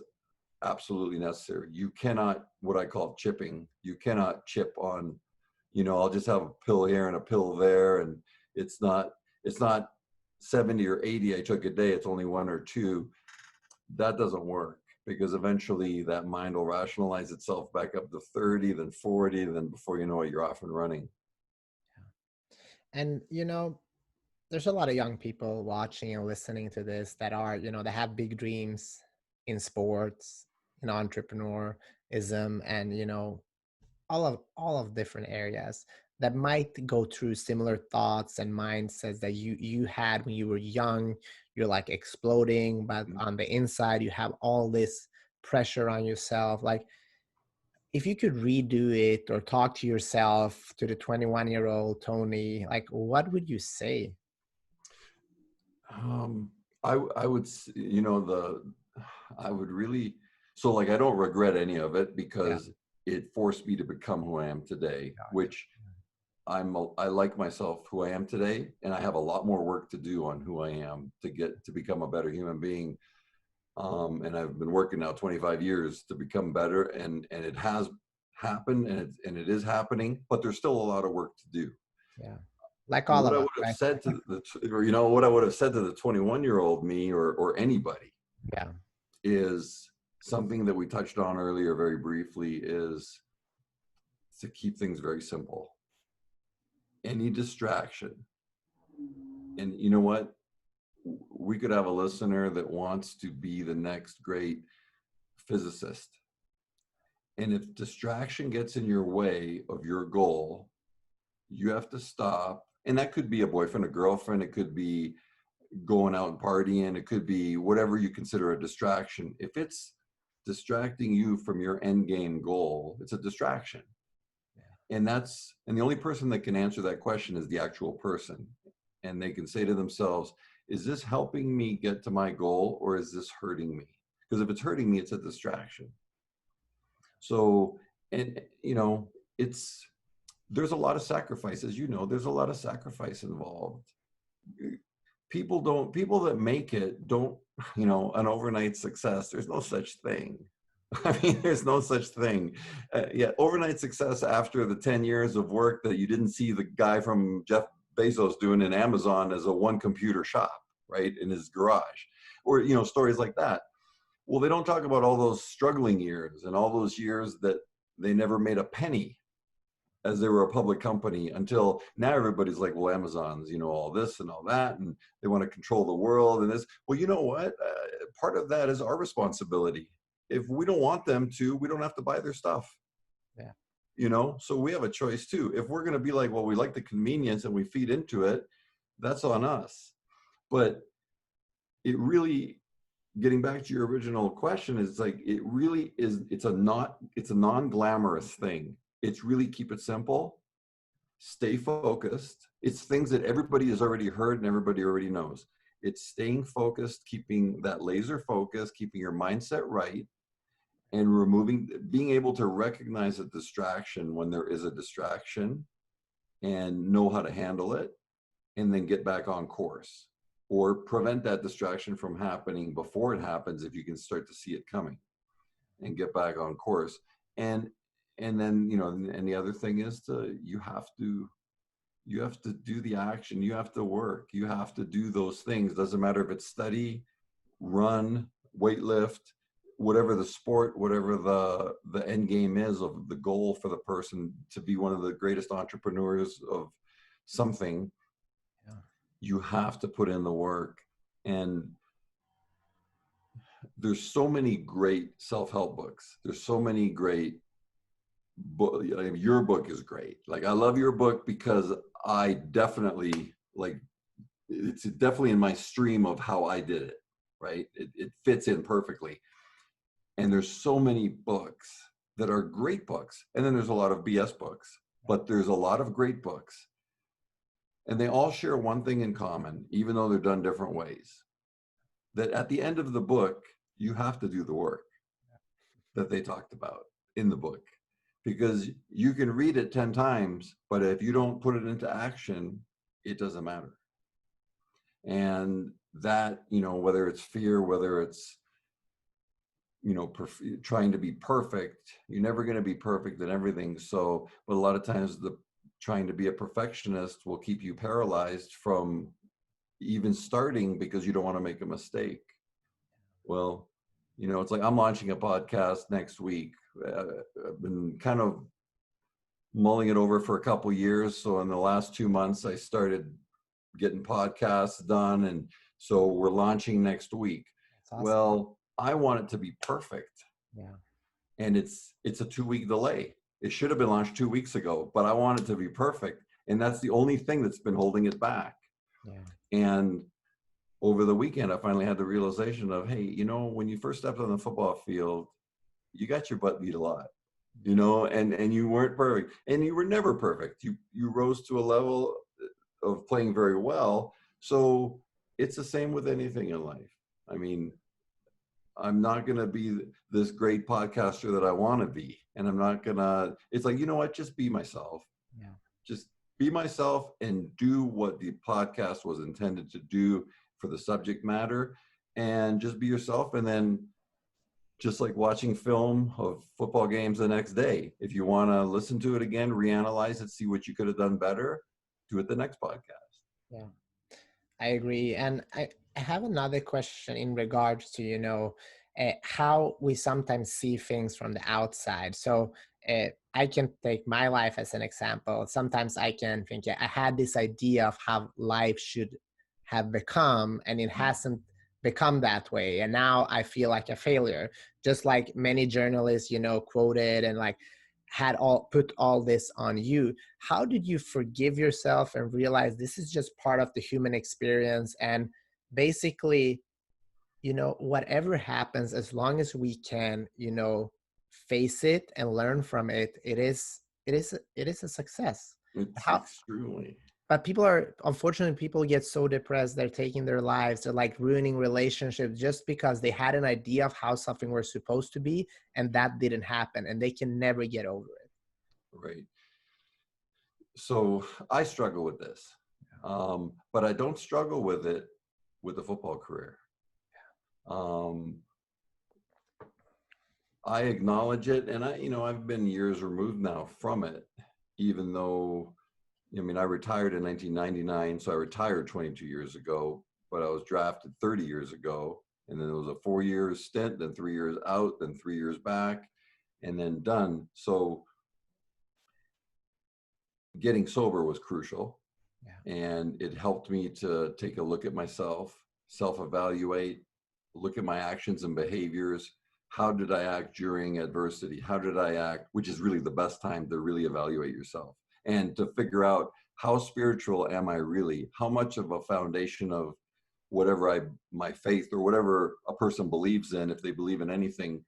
absolutely necessary. You cannot, what I call chipping, you cannot chip on, I'll just have a pill here and a pill there, and it's not 70 or 80 I took a day, it's only 1 or 2. That doesn't work, because eventually that mind will rationalize itself back up to 30, then 40, then before you know it, you're off and running. And there's a lot of young people watching and listening to this that are, they have big dreams in sports, in entrepreneurism, and all of different areas that might go through similar thoughts and mindsets that you had when you were young. You're like exploding, but on the inside you have all this pressure on yourself. Like, if you could redo it or talk to yourself, to the 21-year-old Tony, like, what would you say? I would, I would really, so like, I don't regret any of it, because it forced me to become who I am today, which I like myself who I am today, and I have a lot more work to do on who I am to become a better human being. And I've been working now 25 years to become better, and it has happened, and it is happening, but there's still a lot of work to do. Like all what of I us, would have right? said to what I would have said to the 21-year-old me, or anybody, is something that we touched on earlier very briefly, is to keep things very simple. Any distraction, and you know what? We could have a listener that wants to be the next great physicist. And if distraction gets in your way of your goal, you have to stop. And that could be a boyfriend, a girlfriend, it could be going out and partying, it could be whatever you consider a distraction. If it's distracting you from your end game goal, it's a distraction. And the only person that can answer that question is the actual person. And they can say to themselves, is this helping me get to my goal, or is this hurting me? Because if it's hurting me, it's a distraction. So, and there's a lot of sacrifice, as you know, there's a lot of sacrifice involved. People that make it don't, an overnight success, there's no such thing. I mean, there's no such thing. Yeah, overnight success after the 10 years of work that you didn't see the guy from Jeff Bezos doing in Amazon as a one computer shop, right, in his garage, or, stories like that. Well, they don't talk about all those struggling years and all those years that they never made a penny as they were a public company, until now everybody's like, well, Amazon's, all this and all that, and they want to control the world and this. Well, you know what? Part of that is our responsibility. If we don't want them to, we don't have to buy their stuff. Yeah. So we have a choice too. If we're going to be like, well, we like the convenience and we feed into it, that's on us. But it really, getting back to your original question, is like, it really is, it's a non-glamorous thing. It's really keep it simple, stay focused. It's things that everybody has already heard and everybody already knows. It's staying focused, keeping that laser focus, keeping your mindset right, and being able to recognize a distraction when there is a distraction and know how to handle it, and then get back on course, or prevent that distraction from happening before it happens if you can start to see it coming, and get back on course. And then, and the other thing is you have to do the action, you have to work, you have to do those things. Doesn't matter if it's study, run, weightlift, whatever the sport, whatever the end game is of the goal for the person to be one of the greatest entrepreneurs of something. Yeah. You have to put in the work. And there's so many great self-help books. There's so many great book. Your book is great. Like, I love your book because I definitely, like, it's definitely in my stream of how I did it, right? It fits in perfectly. And there's so many books that are great books. And then there's a lot of BS books, but there's a lot of great books. And they all share one thing in common, even though they're done different ways, that at the end of the book, you have to do the work that they talked about in the book. Because you can read it 10 times, but if you don't put it into action, it doesn't matter. And that, whether it's fear, whether it's, trying to be perfect, you're never going to be perfect in everything. So, but a lot of times trying to be a perfectionist will keep you paralyzed from even starting, because you don't want to make a mistake. Well, it's like, I'm launching a podcast next week. I've been kind of mulling it over for a couple of years. So in the last 2 months, I started getting podcasts done. And so we're launching next week. Awesome. Well, I want it to be perfect. Yeah. And it's a 2-week delay. It should have been launched 2 weeks ago, but I want it to be perfect. And that's the only thing that's been holding it back. Yeah. And over the weekend, I finally had the realization of, hey, when you first stepped on the football field, you got your butt beat a lot, and you weren't perfect, and you were never perfect. You rose to a level of playing very well. So it's the same with anything in life. I mean, I'm not going to be this great podcaster that I want to be. And I'm not going to, it's like, you know what, just be myself. Yeah. Just be myself and do what the podcast was intended to do for the subject matter, and just be yourself. And then, just like watching film of football games the next day, if you want to listen to it again, reanalyze it, see what you could have done better, do it the next podcast. Yeah, I agree. And I have another question in regards to, how we sometimes see things from the outside. So I can take my life as an example. Sometimes I can think, yeah, I had this idea of how life should have become, and it hasn't become that way, and now I feel like a failure, just like many journalists, quoted and like had all put all this on you. How did you forgive yourself and realize this is just part of the human experience, and basically, whatever happens, as long as we can, face it and learn from it, it is a success. It's How extremely. But unfortunately, people get so depressed, they're taking their lives, they're like ruining relationships just because they had an idea of how something was supposed to be, and that didn't happen, and they can never get over it. Right. So I struggle with this, but I don't struggle with it with a football career. Um, I acknowledge it, and I've been years removed now from it, even though, I mean, I retired in 1999, so I retired 22 years ago, but I was drafted 30 years ago, and then it was a 4-year stint, then 3 years out, then 3 years back, and then done. So getting sober was crucial. Yeah. And it helped me to take a look at myself, self-evaluate, look at my actions and behaviors. How did I act during adversity? How did I act, which is really the best time to really evaluate yourself and to figure out, how spiritual am I really? How much of a foundation of whatever my faith or whatever a person believes in, if they believe in anything,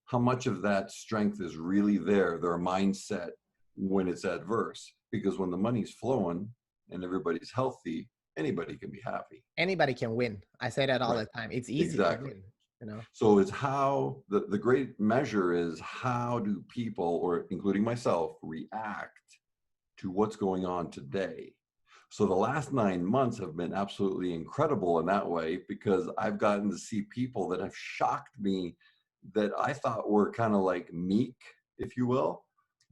how much of that strength is really their mindset when it's adverse? Because when the money's flowing and everybody's healthy, anybody can be happy. Anybody can win. I say that all Right. the time. It's easy to Exactly. win. So it's how the great measure is, how do people, or including myself, react to what's going on today? So the last 9 months have been absolutely incredible in that way, because I've gotten to see people that have shocked me, that I thought were kind of like meek, if you will,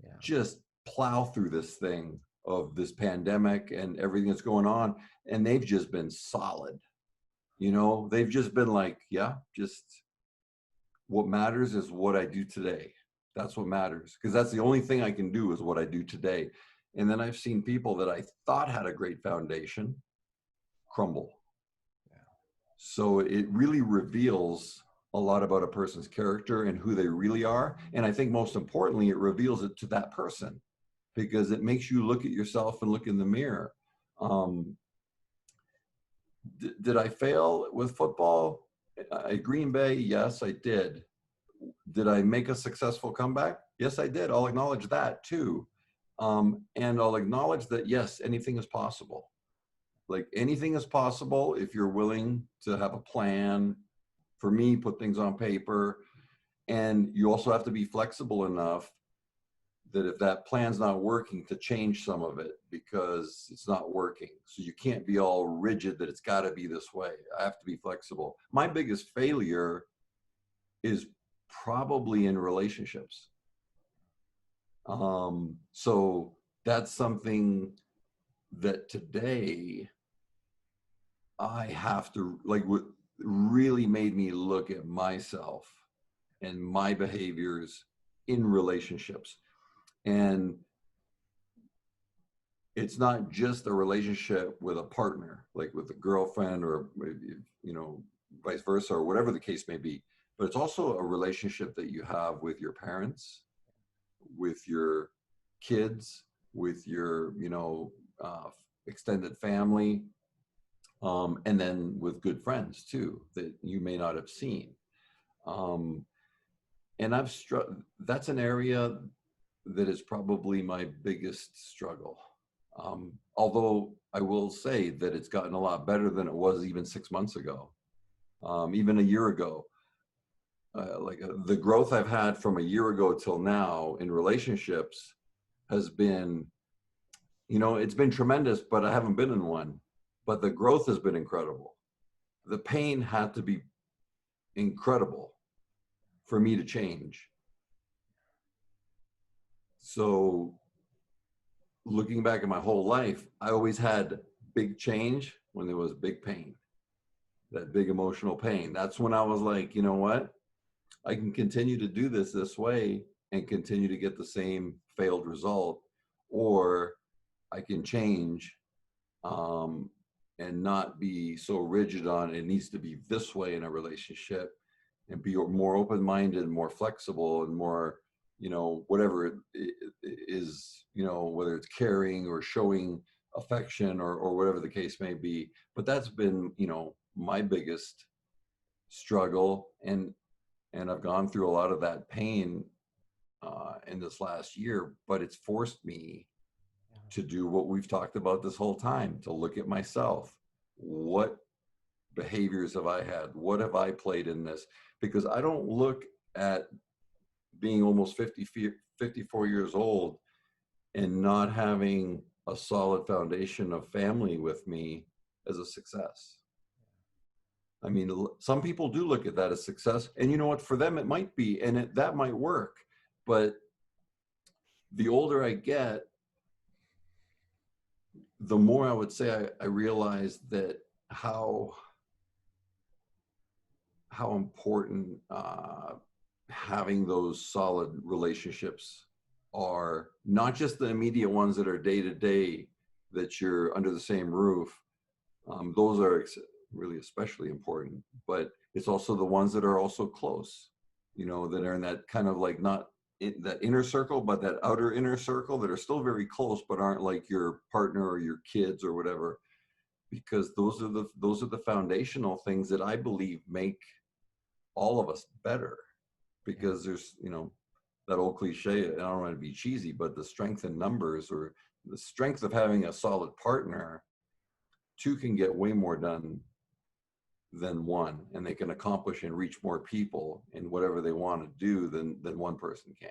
Yeah. just plow through this thing of this pandemic and everything that's going on. And they've just been solid. They've just been like, yeah, just what matters is what I do today. That's what matters, because that's the only thing I can do is what I do today. And then I've seen people that I thought had a great foundation crumble. Yeah. So it really reveals a lot about a person's character and who they really are. And I think most importantly, it reveals it to that person, because it makes you look at yourself and look in the mirror. Did I fail with football at Green Bay? Yes, I did. Did I make a successful comeback? Yes, I did. I'll acknowledge that too. And I'll acknowledge that, yes, anything is possible. Like, anything is possible if you're willing to have a plan. For me, put things on paper. And you also have to be flexible enough that if that plan's not working, to change some of it because it's not working. So you can't be all rigid that it's got to be this way. I have to be flexible. My biggest failure is probably in relationships. So that's something that today I have to, like, what really made me look at myself and my behaviors in relationships. And it's not just a relationship with a partner, like with a girlfriend, or vice versa, or whatever the case may be, but it's also a relationship that you have with your parents, with your kids, with your extended family, and then with good friends too that you may not have seen. And that's an area that is probably my biggest struggle. Although I will say that it's gotten a lot better than it was even 6 months ago, even a year ago. The growth I've had from a year ago till now in relationships has been, it's been tremendous, but I haven't been in one. But the growth has been incredible. The pain had to be incredible for me to change. So looking back at my whole life, I always had big change when there was big pain, that big emotional pain. That's when I was like, you know what? I can continue to do this way and continue to get the same failed result, or I can change and and not be so rigid on it needs to be this way in a relationship, and be more open-minded, more flexible, and more, whatever it is, whether it's caring or showing affection or whatever the case may be. But that's been, my biggest struggle, and I've gone through a lot of that pain in this last year, but it's forced me to do what we've talked about this whole time, to look at myself. What behaviors have I had? What have I played in this? Because I don't look at being almost 54 years old and not having a solid foundation of family with me as a success. I mean, some people do look at that as success, and you know what, for them it might be, and that might work. But the older I get, the more I would say I realize that how important having those solid relationships are, not just the immediate ones that are day to day, that you're under the same roof. Those are really especially important, but it's also the ones that are also close, that are in that kind of like, not in that inner circle, but that outer inner circle, that are still very close, but aren't like your partner or your kids or whatever, because those are the foundational things that I believe make all of us better. Because there's, that old cliche, I don't want to be cheesy, but the strength in numbers, or the strength of having a solid partner, two can get way more done than one, and they can accomplish and reach more people in whatever they want to do than one person can.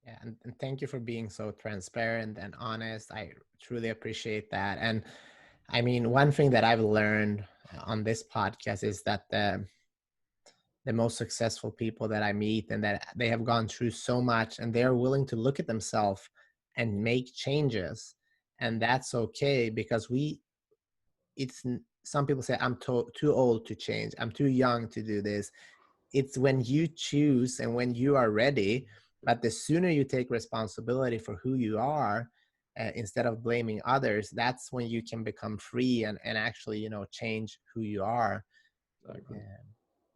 Yeah, and thank you for being so transparent and honest. I truly appreciate that. And I mean, one thing that I've learned on this podcast is that the most successful people that I meet, and that they have gone through so much, and they're willing to look at themselves and make changes. And that's okay, because some people say, I'm too old to change, I'm too young to do this. It's when you choose and when you are ready. But the sooner you take responsibility for who you are, instead of blaming others, that's when you can become free and actually, change who you are. Exactly. And,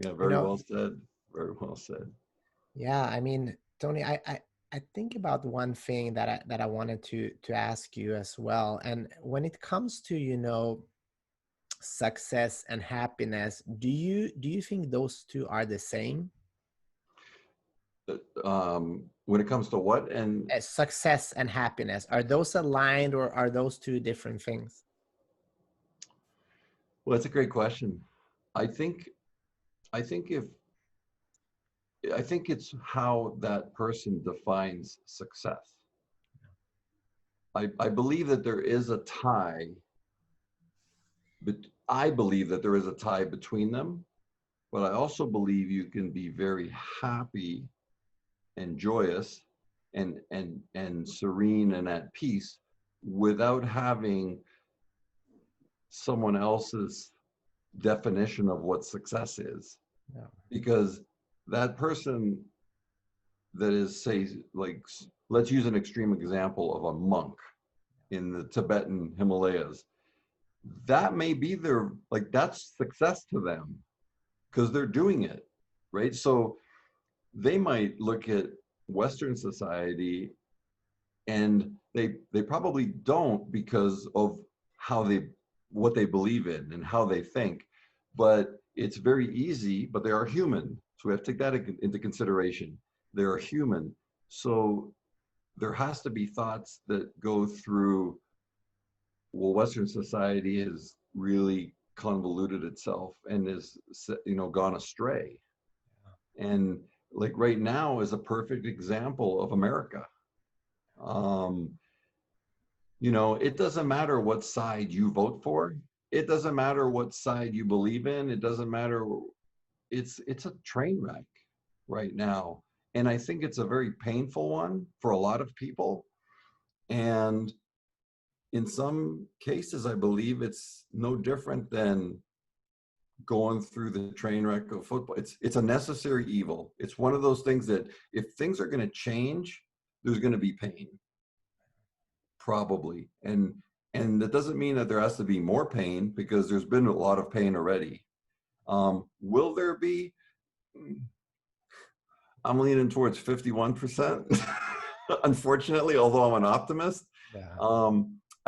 Yeah, you very know, well said. Very well said. yeah, I mean, Tony, I think about one thing that I wanted to ask you as well. And when it comes to, success and happiness, do you think those two are the same? When it comes to what? And Success and happiness, are those aligned, or are those two different things? well, that's a great question. I think I think if I think it's how that person defines success. I believe that there is a tie, but I believe that there is a tie between them. But I also believe you can be very happy and joyous and serene and at peace without having someone else's definition of what success is. No. Because that person that is, say, like, let's use an extreme example of a monk in the Tibetan Himalayas. That may be their, like, that's success to them because they're doing it, right? So they might look at Western society, and they probably don't, because of how they, what they believe in and how they think. But it's very easy, but they are human, so we have to take that into consideration. They are human, so there has to be thoughts that go through, well, Western society has really convoluted itself and is, gone astray. And like right now is a perfect example of America. um it doesn't matter what side you vote for, it doesn't matter what side you believe in, it doesn't matter. It's a train wreck right now, and I think it's a very painful one for a lot of people. And in some cases, I believe it's no different than going through the train wreck of football. It's a necessary evil. It's one of those things that if things are going to change, there's going to be pain, probably. And that doesn't mean that there has to be more pain, because there's been a lot of pain already. Will there be? I'm leaning towards 51%. Unfortunately, although I'm an optimist, Yeah.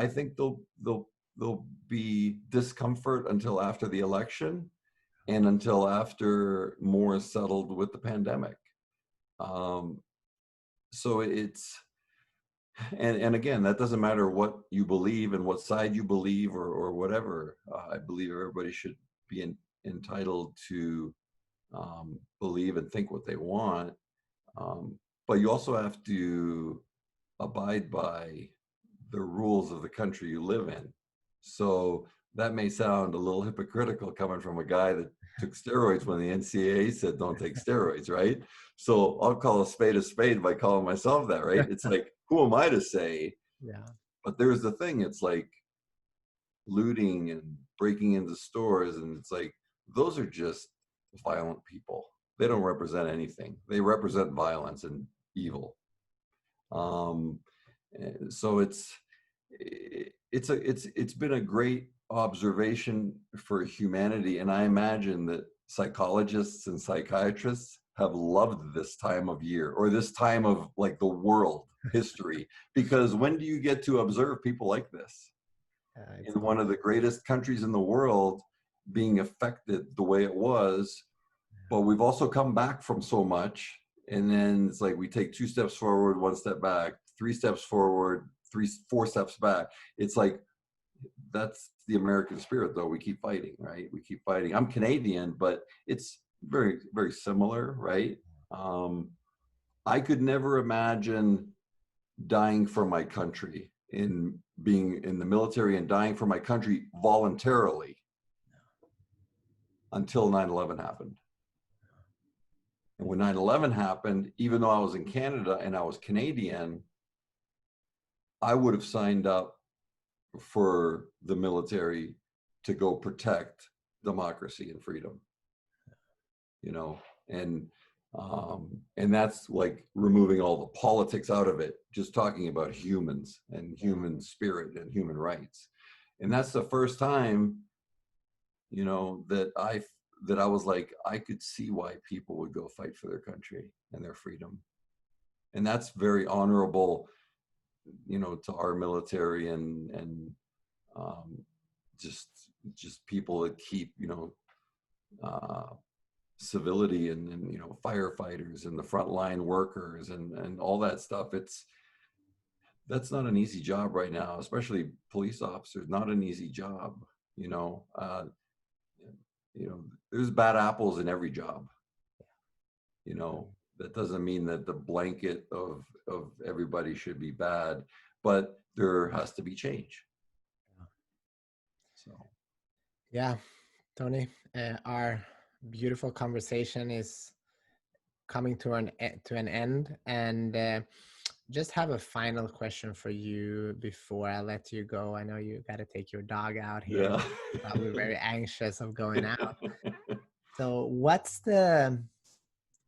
I think there'll be discomfort until after the election, and until after more is settled with the pandemic. So it's, and again, that doesn't matter what you believe and what side you believe, or whatever. I believe everybody should be entitled to believe and think what they want. But you also have to abide by the rules of the country you live in. So that may sound a little hypocritical coming from a guy that took steroids when the NCAA said don't take steroids, right? So I'll call a spade by calling myself that, right? It's like, who am I to say? Yeah. But there's the thing, it's like looting and breaking into stores, and it's like, those are just violent people. They don't represent anything. They represent violence and evil. So it's been a great observation for humanity, and I imagine that psychologists and psychiatrists have loved this time of year, or this time of like the world history, because when do you get to observe people like this It's in one of the greatest countries in the world being affected the way it was? But we've also come back from so much, and then it's like we take 2 steps forward, 1 step back, 3 steps forward, 4 steps back. It's like, that's the American spirit, though. We keep fighting, right? We keep fighting. I'm Canadian, but it's very, very similar, right? I could never imagine dying for my country, in being in the military and dying for my country voluntarily, until 9/11 happened. And when 9/11 happened, even though I was in Canada and I was Canadian, I would have signed up for the military to go protect democracy and freedom, you know, and that's like removing all the politics out of it, just talking about humans and human spirit and human rights. And that's the first time, you know, that I was like, I could see why people would go fight for their country and their freedom. And that's very honorable, you know, to our military, and um, just people that keep, you know, civility, and you know, firefighters and the frontline workers, and all that stuff. That's not an easy job right now, especially police officers. Not an easy job, you know. You know, there's bad apples in every job. You know, that doesn't mean that the blanket of everybody should be bad, but there has to be change. So Yeah, Tony, our beautiful conversation is coming to an end, and just have a final question for you before I let you go. I know you got to take your dog out here. yeah. Probably very anxious of going out. So, what's the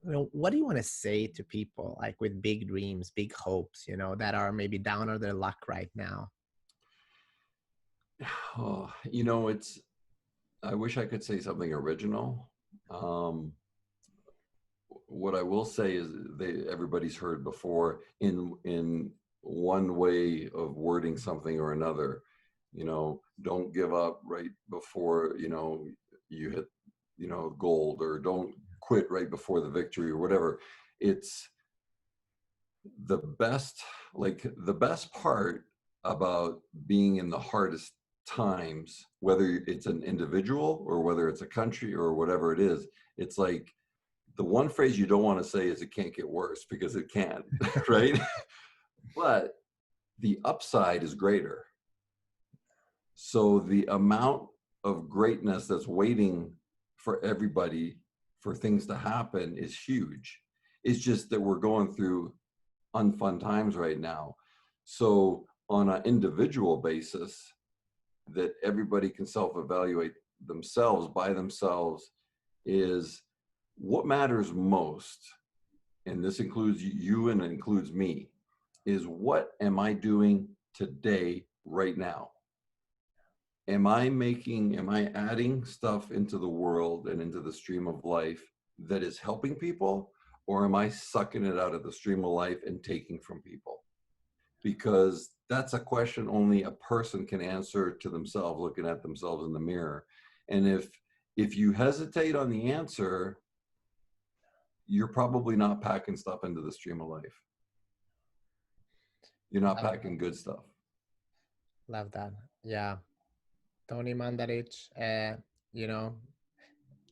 what do you want to say to people like with big dreams, big hopes, that are maybe down on their luck right now? Oh, you know, I wish I could say something original. What I will say is, everybody's heard before, in one way of wording something or another. You know, don't give up right before, you know, you hit, you know, gold, or don't quit right before the victory, or whatever. It's the best, like the best part about being in the hardest times, whether it's an individual or whether it's a country or whatever it is. It's like, the one phrase you don't want to say is, it can't get worse, because it can, right? But the upside is greater. So the amount of greatness that's waiting for everybody, for things to happen, is huge. It's just that we're going through unfun times right now. So on an individual basis, that everybody can self-evaluate themselves by themselves, is what matters most, and this includes you and it includes me, is what am I doing today, right now? am I adding stuff into the world and into the stream of life that is helping people, or am I sucking it out of the stream of life and taking from people? Because that's a question only a person can answer to themselves, looking at themselves in the mirror. And if you hesitate on the answer, you're probably not packing stuff into the stream of life. You're not packing good stuff. Love that. Yeah. Tony Mandarich, you know,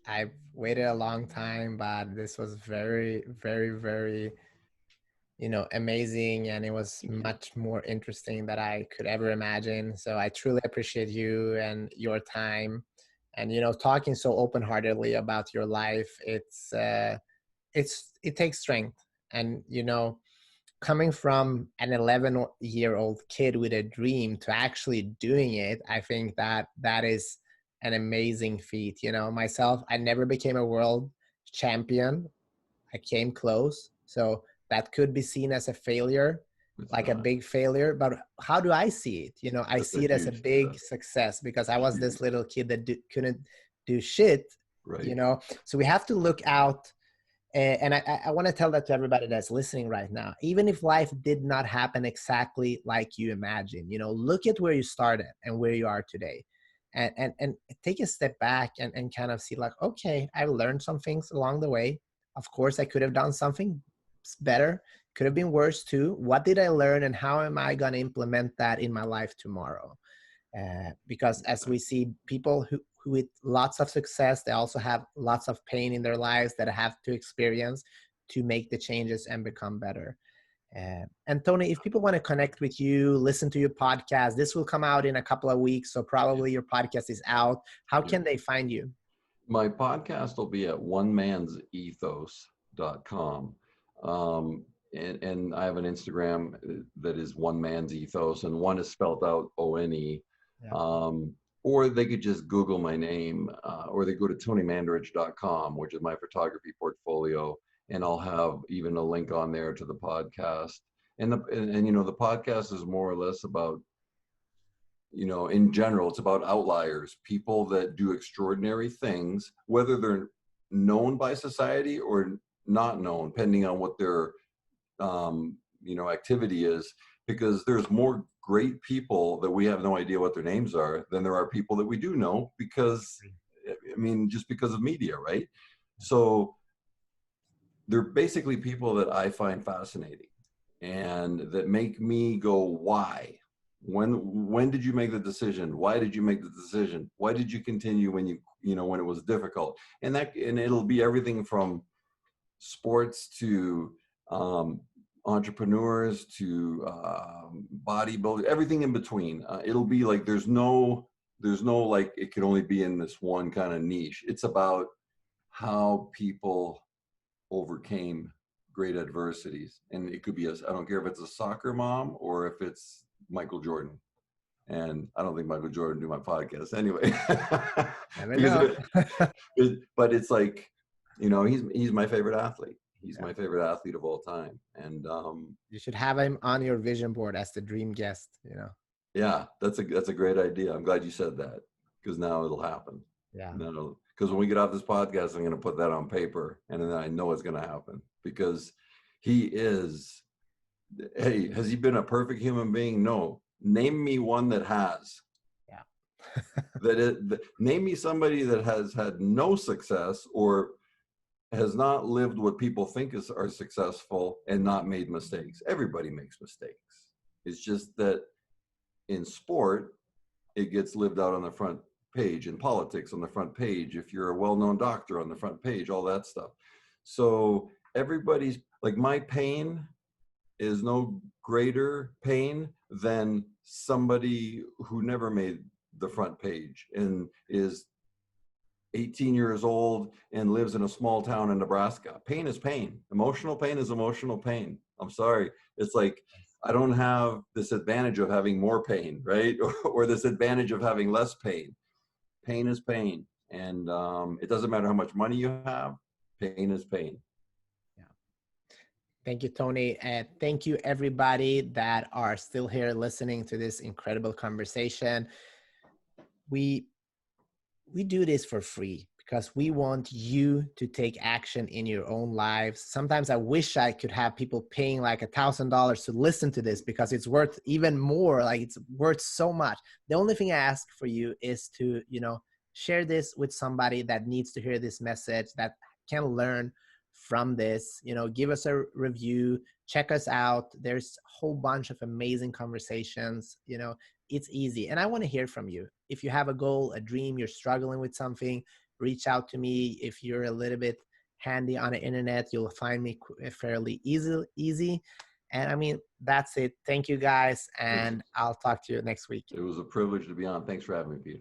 I've waited a long time, but this was very, very, very, amazing. And it was Thank you. much more interesting than I could ever imagine. So I truly appreciate you and your time and, talking so open-heartedly about your life. It takes strength. And, coming from an 11-year-old kid with a dream to actually doing it, I think that is an amazing feat. Myself, I never became a world champion. I came close. So that could be seen as a failure, It's like a not. big failure. But how do I see it? I That's a see it as a huge big success. success because I was Huge. this little kid that couldn't do shit, Right. So we have to look out. And I want to tell that to everybody that's listening right now. Even if life did not happen exactly like you imagined, look at where you started and where you are today. And take a step back and kind of see like, okay, I learned some things along the way. Of course, I could have done something better, could have been worse too. What did I learn and how am I going to implement that in my life tomorrow? Because as we see people who with lots of success, they also have lots of pain in their lives that have to experience to make the changes and become better. And Tony, if people want to connect with you, listen to your podcast, this will come out in a couple of weeks. So Yeah. probably your podcast is out. How Yeah. can they find you? My podcast will be at onemansethos.com. And I have an Instagram that is One Man's Ethos, and one is spelled out ONE. Yeah. Or they could just Google my name, or they go to tonymandarich.com, which is my photography portfolio, and I'll have even a link on there to the podcast. And the podcast is more or less about, in general, it's about outliers, people that do extraordinary things, whether they're known by society or not known, depending on what their activity is. Because there's more great people that we have no idea what their names are than there are people that we do know, because just because of media, right? So they're basically people that I find fascinating and that make me go, why? When did you make the decision? Why did you make the decision? Why did you continue when when it was difficult? And it'll be everything from sports to entrepreneurs to bodybuilding, everything in between. It'll be like there's no like it can only be in this one kind of niche. It's about how people overcame great adversities, and it could be I don't care if it's a soccer mom or if it's Michael Jordan. And I don't think Michael Jordan do my podcast anyway. Never Because know. but it's like, he's my favorite athlete. He's my favorite athlete of all time. And You should have him on your vision board as the dream guest. yeah, that's a great idea. I'm glad you said that, because now it'll happen. Yeah. No, because when we get off this podcast, I'm going to put that on paper, and then I know it's going to happen, because he is. Hey, has he been a perfect human being? No. Name me one that has. Yeah. Name me somebody that has had no success or has not lived what people think are successful and not made mistakes. Everybody makes mistakes. It's just that in sport, it gets lived out on the front page, in politics on the front page, if you're a well-known doctor on the front page, all that stuff. So everybody's like, my pain is no greater pain than somebody who never made the front page and is 18 years old and lives in a small town in Nebraska. Pain is pain. Emotional pain is emotional pain. I'm sorry. It's like, I don't have this advantage of having more pain, right? Or this advantage of having less pain. Pain is pain. And it doesn't matter how much money you have, pain is pain. Yeah. Thank you, Tony. And thank you, everybody that are still here listening to this incredible conversation. we we do this for free because we want you to take action in your own lives. Sometimes I wish I could have people paying like $1,000 to listen to this because it's worth even more. Like it's worth so much. The only thing I ask for you is to, share this with somebody that needs to hear this message, that can learn from this. Give us a review, check us out. There's a whole bunch of amazing conversations. It's easy. And I want to hear from you. If you have a goal, a dream, you're struggling with something, reach out to me. If you're a little bit handy on the internet, you'll find me fairly easy. And I mean, that's it. Thank you guys. It was, And I'll talk to you next week. it was a privilege to be on. Thanks for having me, Peter.